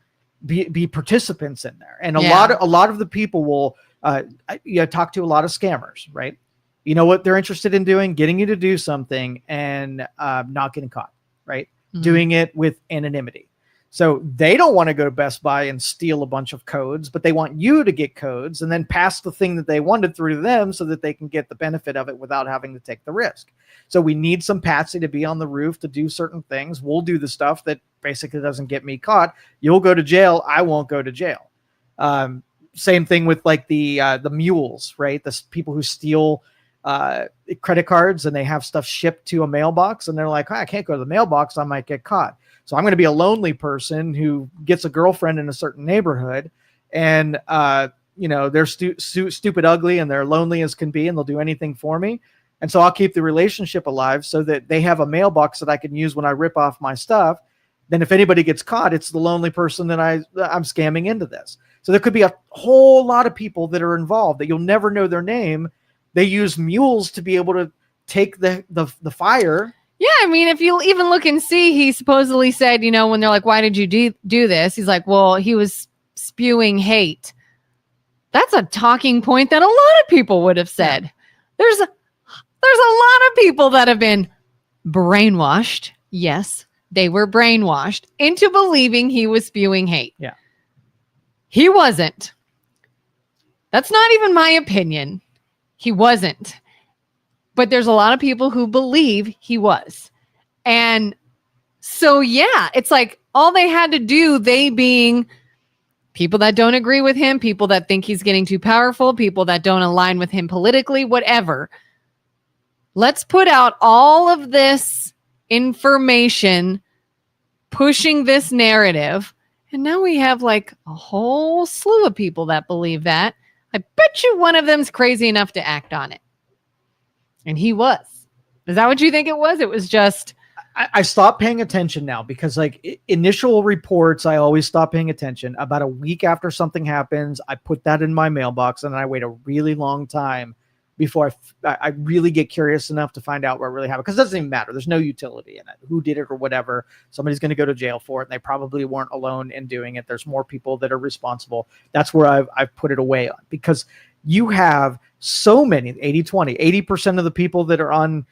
be participants in there. And a lot of the people will talk to a lot of scammers, right? You know what they're interested in doing? Getting you to do something and not getting caught, right? Mm-hmm. Doing it with anonymity. So they don't want to go to Best Buy and steal a bunch of codes, but they want you to get codes and then pass the thing that they wanted through to them so that they can get the benefit of it without having to take the risk. So we need some Patsy to be on the roof to do certain things. We'll do the stuff that basically doesn't get me caught. You'll go to jail. I won't go to jail. Same thing with like the mules, right? The people who steal credit cards and they have stuff shipped to a mailbox and they're like, I can't go to the mailbox. I might get caught. So I'm going to be a lonely person who gets a girlfriend in a certain neighborhood and, they're stupid, ugly, and they're lonely as can be, and they'll do anything for me. And so I'll keep the relationship alive so that they have a mailbox that I can use when I rip off my stuff. Then if anybody gets caught, it's the lonely person that I'm scamming into this. So there could be a whole lot of people that are involved that you'll never know their name. They use mules to be able to take the fire. Yeah, I mean, if you even look and see, he supposedly said, when they're like, why did you do this? He's like, well, he was spewing hate. That's a talking point that a lot of people would have said. There's a lot of people that have been brainwashed. Yes, they were brainwashed into believing he was spewing hate. Yeah. He wasn't. That's not even my opinion. He wasn't. But there's a lot of people who believe he was. And so, yeah, it's like all they had to do, they being people that don't agree with him, people that think he's getting too powerful, people that don't align with him politically, whatever. Let's put out all of this information pushing this narrative. And now we have like a whole slew of people that believe that. I bet you one of them's crazy enough to act on it. And he was. Is that what you think it was? It was just... I stopped paying attention now because like initial reports, I always stop paying attention. About a week after something happens, I put that in my mailbox and then I wait a really long time before I really get curious enough to find out what really happened. Because it doesn't even matter. There's no utility in it. Who did it or whatever. Somebody's going to go to jail for it. And they probably weren't alone in doing it. There's more people that are responsible. That's where I've put it away on. Because you have so many, 80-20, 80% of the people that are on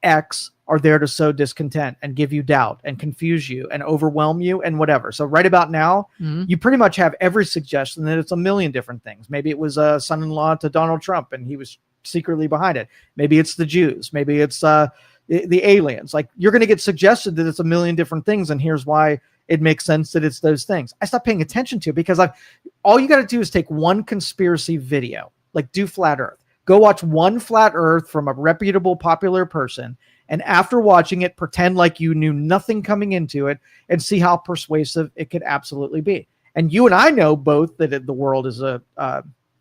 X are there to sow discontent and give you doubt and confuse you and overwhelm you and whatever. So right about now, you pretty much have every suggestion that it's a million different things. Maybe it was a son-in-law to Donald Trump and he was secretly behind it. Maybe it's the Jews. Maybe it's the aliens. Like you're going to get suggested that it's a million different things. And here's why it makes sense that it's those things. I stopped paying attention to it because all you got to do is take one conspiracy video, like do Flat Earth. Go watch one Flat Earth from a reputable, popular person. And after watching it, pretend like you knew nothing coming into it and see how persuasive it could absolutely be. And you and I know both that the world is a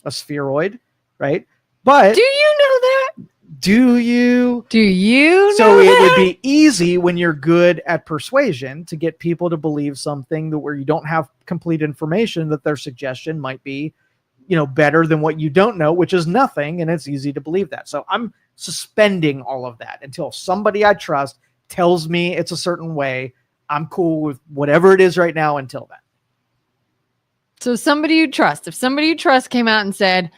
a spheroid, right? But Do you know that? do you? Do you So know it that? would be easy when you're good at persuasion to get people to believe something that where you don't have complete information that their suggestion might be, better than what you don't know, which is nothing. And it's easy to believe that. So I'm suspending all of that until somebody I trust tells me it's a certain way. I'm cool with whatever it is right now until then. So somebody you trust, if somebody you trust came out and said,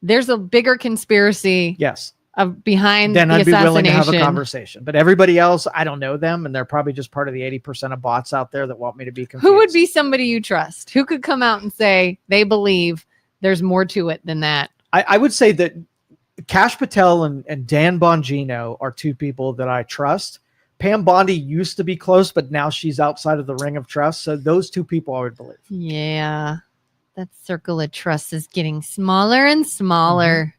there's a bigger conspiracy Yes. Behind then the I'd be assassination. willing to have a conversation. But everybody else, I don't know them, and they're probably just part of the 80% of bots out there that want me to be confused. Who would be somebody you trust? Who could come out and say they believe there's more to it than that? I would say that Kash Patel and Dan Bongino are two people that I trust. Pam Bondi used to be close, but now she's outside of the ring of trust. So those two people I would believe. Yeah, that circle of trust is getting smaller and smaller. Mm-hmm.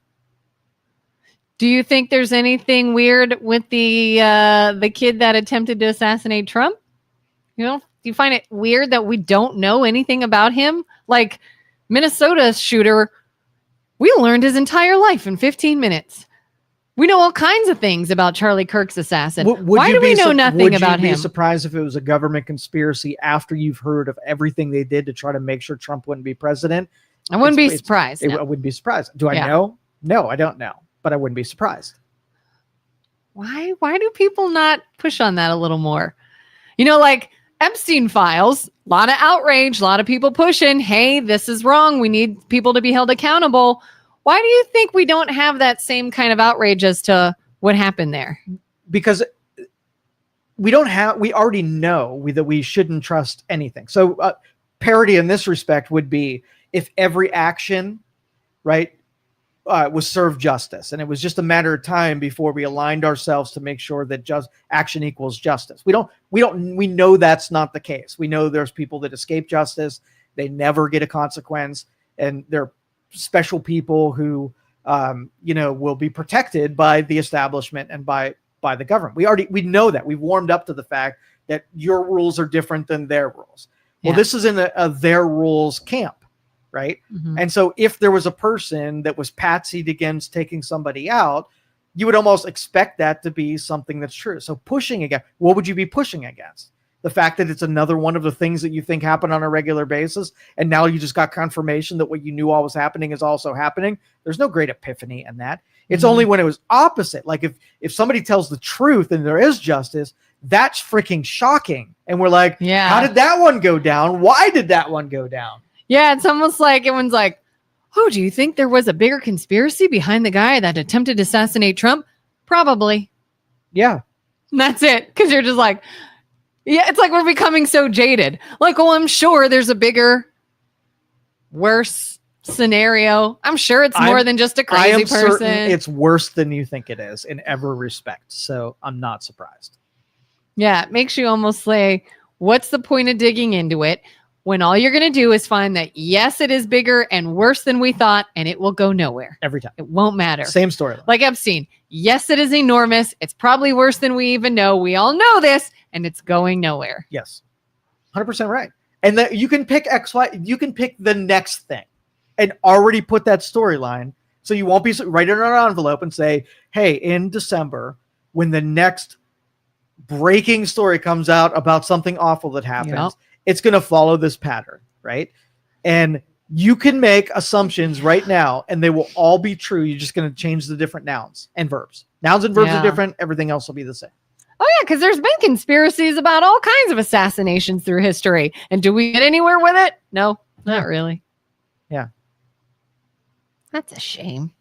Do you think there's anything weird with the kid that attempted to assassinate Trump? Do you find it weird that we don't know anything about him? Like Minnesota shooter, we learned his entire life in 15 minutes. We know all kinds of things about Charlie Kirk's assassin. Why do we know nothing about him? Would you be surprised if it was a government conspiracy after you've heard of everything they did to try to make sure Trump wouldn't be president? I wouldn't be surprised. I wouldn't be surprised. Do I know? No, I don't know. But I wouldn't be surprised. Why do people not push on that a little more? Like Epstein files, a lot of outrage, a lot of people pushing, hey, this is wrong. We need people to be held accountable. Why do you think we don't have that same kind of outrage as to what happened there? Because we already know that we shouldn't trust anything. So parity in this respect would be if every action, right, was served justice. And it was just a matter of time before we aligned ourselves to make sure that just action equals justice. We know that's not the case. We know there's people that escape justice. They never get a consequence. And they're special people who, will be protected by the establishment and by the government. We know that. We've warmed up to the fact that your rules are different than their rules. Well, this is in a their rules camp. Right. Mm-hmm. And so if there was a person that was patsied against taking somebody out, you would almost expect that to be something that's true. So pushing against, what would you be pushing against? The fact that it's another one of the things that you think happen on a regular basis. And now you just got confirmation that what you knew all was happening is also happening. There's no great epiphany in that. It's only when it was opposite. Like if somebody tells the truth and there is justice, that's freaking shocking. And we're like, how did that one go down? Why did that one go down? Yeah, it's almost like everyone's like, oh, do you think there was a bigger conspiracy behind the guy that attempted to assassinate Trump? Probably. Yeah. And that's it. Because you're just like, yeah, it's like we're becoming so jaded. Like, oh, I'm sure there's a bigger, worse scenario. I'm sure it's more than just a crazy person. Certain it's worse than you think it is in every respect. So I'm not surprised. Yeah, it makes you almost say, what's the point of digging into it? When all you're going to do is find that, yes, it is bigger and worse than we thought, and it will go nowhere. Every time. It won't matter. Same story. Like Epstein. Yes, it is enormous. It's probably worse than we even know. We all know this, and it's going nowhere. Yes. 100% right. And that you can pick you can pick the next thing and already put that storyline. So you won't be write it on an envelope and say, hey, in December, when the next breaking story comes out about something awful that happens, it's going to follow this pattern, right? And you can make assumptions right now, and they will all be true. You're just going to change the different nouns and verbs. Nouns and verbs are different. Everything else will be the same. Oh, yeah, because there's been conspiracies about all kinds of assassinations through history. And do we get anywhere with it? No, not really. Yeah. That's a shame.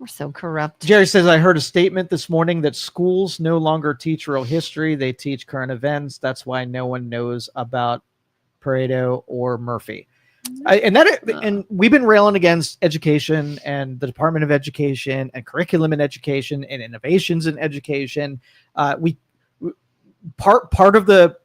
We're so corrupt. Jerry says, I heard a statement this morning that schools no longer teach real history. They teach current events. That's why no one knows about Pareto or Murphy. And we've been railing against education and the Department of Education and curriculum in education and innovations in education. Part of the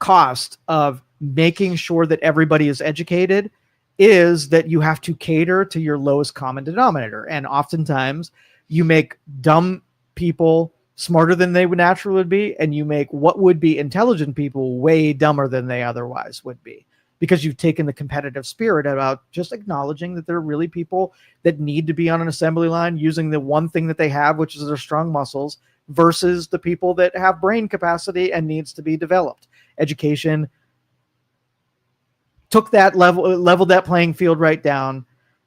cost of making sure that everybody is educated is that you have to cater to your lowest common denominator. And oftentimes you make dumb people smarter than they would naturally be, and you make what would be intelligent people way dumber than they otherwise would be. because you've taken the competitive spirit about just acknowledging that there are really people that need to be on an assembly line using the one thing that they have, which is their strong muscles, versus the people that have brain capacity and needs to be developed. Education took that leveled that playing field right down.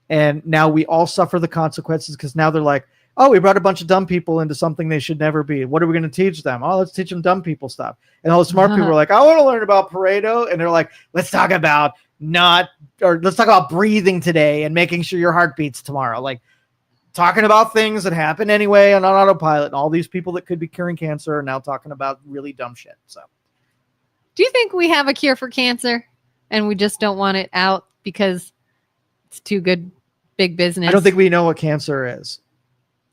And now we all suffer the consequences because now they're like, oh, we brought a bunch of dumb people into something they should never be. What are we going to teach them? Oh, let's teach them dumb people stuff. And all the smart people are like, I want to learn about Pareto. And they're like, let's talk about breathing today and making sure your heart beats tomorrow. Like talking about things that happen anyway and on autopilot. And all these people that could be curing cancer are now talking about really dumb shit. So do you think we have a cure for cancer and we just don't want it out because it's too good big business? I don't think we know what cancer is.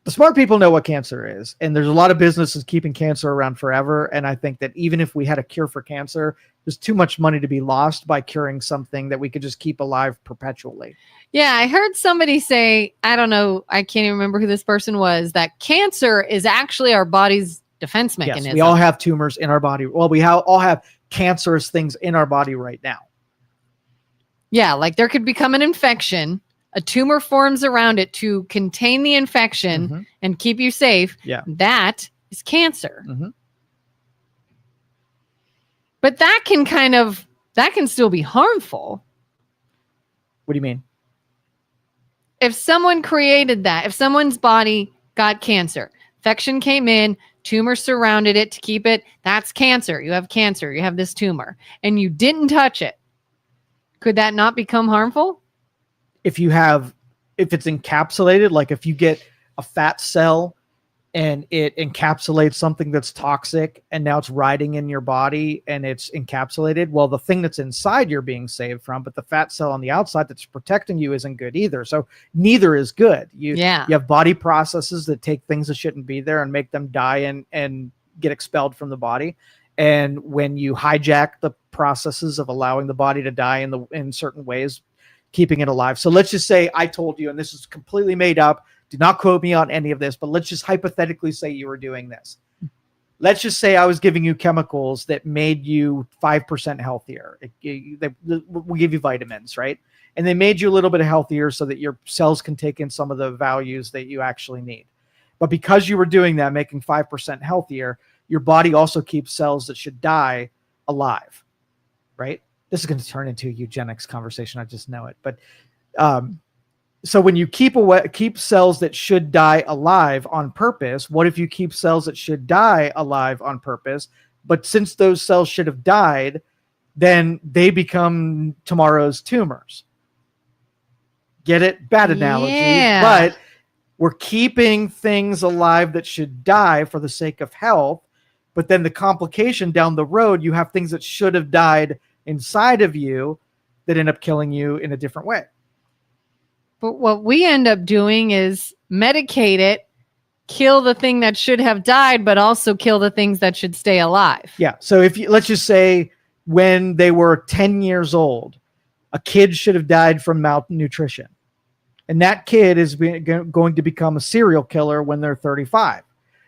The smart people know what cancer is, and there's a lot of businesses keeping cancer around forever. And I think that even if we had a cure for cancer, there's too much money to be lost by curing something that we could just keep alive perpetually. Yeah, I heard somebody say, I don't know, I can't even remember who this person was, that cancer is actually our body's defense mechanism. Yes, we all have tumors in our body. Well, we all have cancerous things in our body right now. Yeah, like there could become an infection. A tumor forms around it to contain the infection and keep you safe. Yeah. That is cancer. But that can still be harmful. What do you mean? If someone created that, if someone's body got cancer, infection came in, tumor surrounded it to keep it, that's cancer. You have cancer, you have this tumor, and you didn't touch it. Could that not become harmful? If it's encapsulated, like if you get a fat cell and it encapsulates something that's toxic and now it's riding in your body and it's encapsulated, well, the thing that's inside you're being saved from, but the fat cell on the outside that's protecting you isn't good either. So neither is good. You have body processes that take things that shouldn't be there and make them die and get expelled from the body. And when you hijack the processes of allowing the body to die in certain ways, keeping it alive. So let's just say I told you, and this is completely made up, do not quote me on any of this, but let's just hypothetically say you were doing this. Let's just say I was giving you chemicals that made you 5% healthier. We give you vitamins, right? And they made you a little bit healthier so that your cells can take in some of the values that you actually need. But because you were doing that, making 5% healthier, your body also keeps cells that should die alive, right? This is going to turn into a eugenics conversation. I just know it. But so when you keep cells that should die alive on purpose, what if you keep cells that should die alive on purpose? But since those cells should have died, then they become tomorrow's tumors. Get it? Bad analogy. Yeah. But we're keeping things alive that should die for the sake of health. But then the complication down the road, you have things that should have died inside of you that end up killing you in a different way. But what we end up doing is medicate it, kill the thing that should have died, but also kill the things that should stay alive. Yeah. So let's just say when they were 10 years old, a kid should have died from malnutrition. And that kid is going to become a serial killer when they're 35.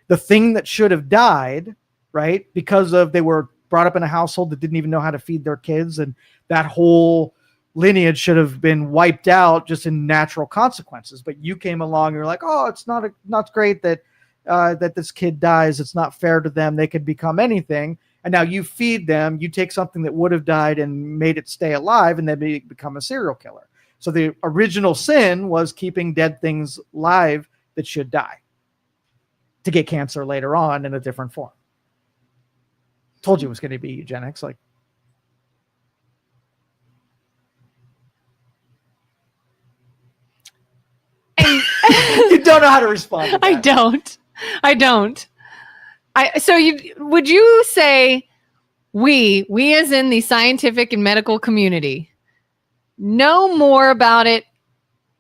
The thing that should have died, right, because they were brought up in a household that didn't even know how to feed their kids, and that whole lineage should have been wiped out just in natural consequences. But you came along and you're like, oh, it's not great that this kid dies. It's not fair to them. They could become anything. And now you feed them, you take something that would have died and made it stay alive, and they become a serial killer. So the original sin was keeping dead things live that should die to get cancer later on in a different form. Told you it was going to be eugenics. Like, you don't know how to respond to that. I don't. Would you say we as in the scientific and medical community know more about it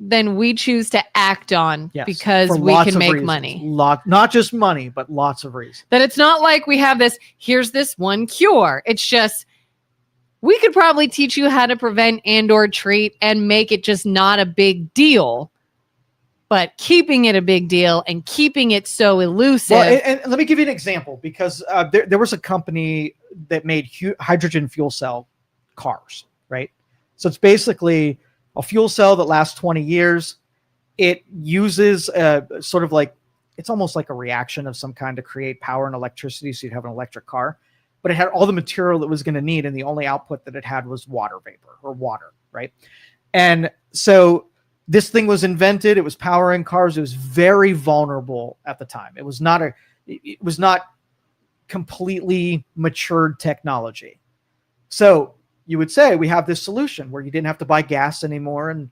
than we choose to act on? Yes, because we can make money. Not just money, but lots of reasons. That it's not like we have here's this one cure. It's just, we could probably teach you how to prevent and or treat and make it just not a big deal. But keeping it a big deal and keeping it so elusive. Well, and let me give you an example, because there was a company that made hydrogen fuel cell cars, right? So it's basically a fuel cell that lasts 20 years. It uses sort of like, it's almost like a reaction of some kind to create power and electricity, so you'd have an electric car. But it had all the material it was going to need, and the only output that it had was water vapor or water, right? And so this thing was invented. It was powering cars. It was very vulnerable at the time. It was not completely matured technology. So you would say we have this solution where you didn't have to buy gas anymore, and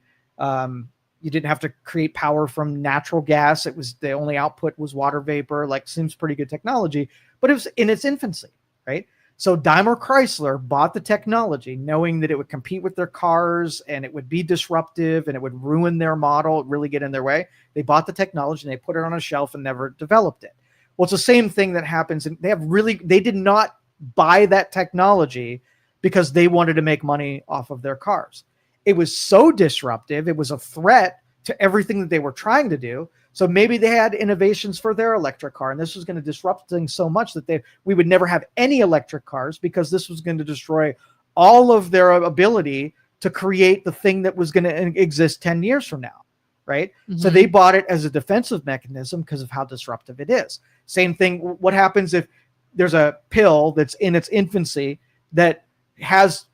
you didn't have to create power from natural gas. It was the only output was water vapor. Like, seems pretty good technology, but it was in its infancy, right? So Daimler Chrysler bought the technology knowing that it would compete with their cars and it would be disruptive and it would ruin their model, really get in their way. They bought the technology and they put it on a shelf and never developed it. Well, it's the same thing that happens. And they did not buy that technology because they wanted to make money off of their cars. It was so disruptive. It was a threat to everything that they were trying to do. So maybe they had innovations for their electric car, and this was going to disrupt things so much that we would never have any electric cars, because this was going to destroy all of their ability to create the thing that was going to exist 10 years from now, right? Mm-hmm. So they bought it as a defensive mechanism because of how disruptive it is. Same thing. What happens if there's a pill that's in its infancy that has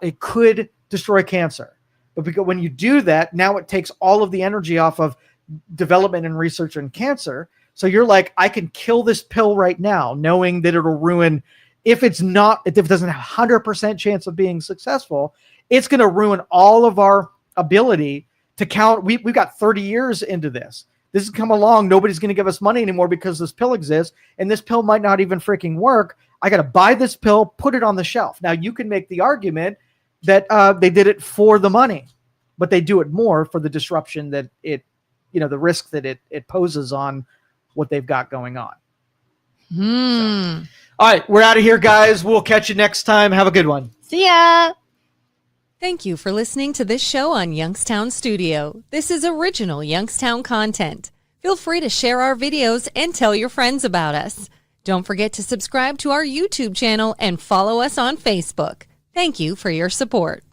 it could destroy cancer? But because when you do that, now it takes all of the energy off of development and research in cancer. So you're like, I can kill this pill right now, knowing that it'll ruin, if it doesn't have 100% chance of being successful, it's going to ruin all of our ability to count. We've got 30 years into this. This has come along. Nobody's going to give us money anymore because this pill exists, and this pill might not even freaking work. I got to buy this pill, put it on the shelf. Now you can make the argument that they did it for the money, but they do it more for the disruption that the risk that it poses on what they've got going on. So. All right, we're out of here, guys. We'll catch you next time. Have a good one. See ya. Thank you for listening to this show on Youngstown Studio. This is original Youngstown content. Feel free to share our videos and tell your friends about us. Don't forget to subscribe to our YouTube channel and follow us on Facebook. Thank you for your support.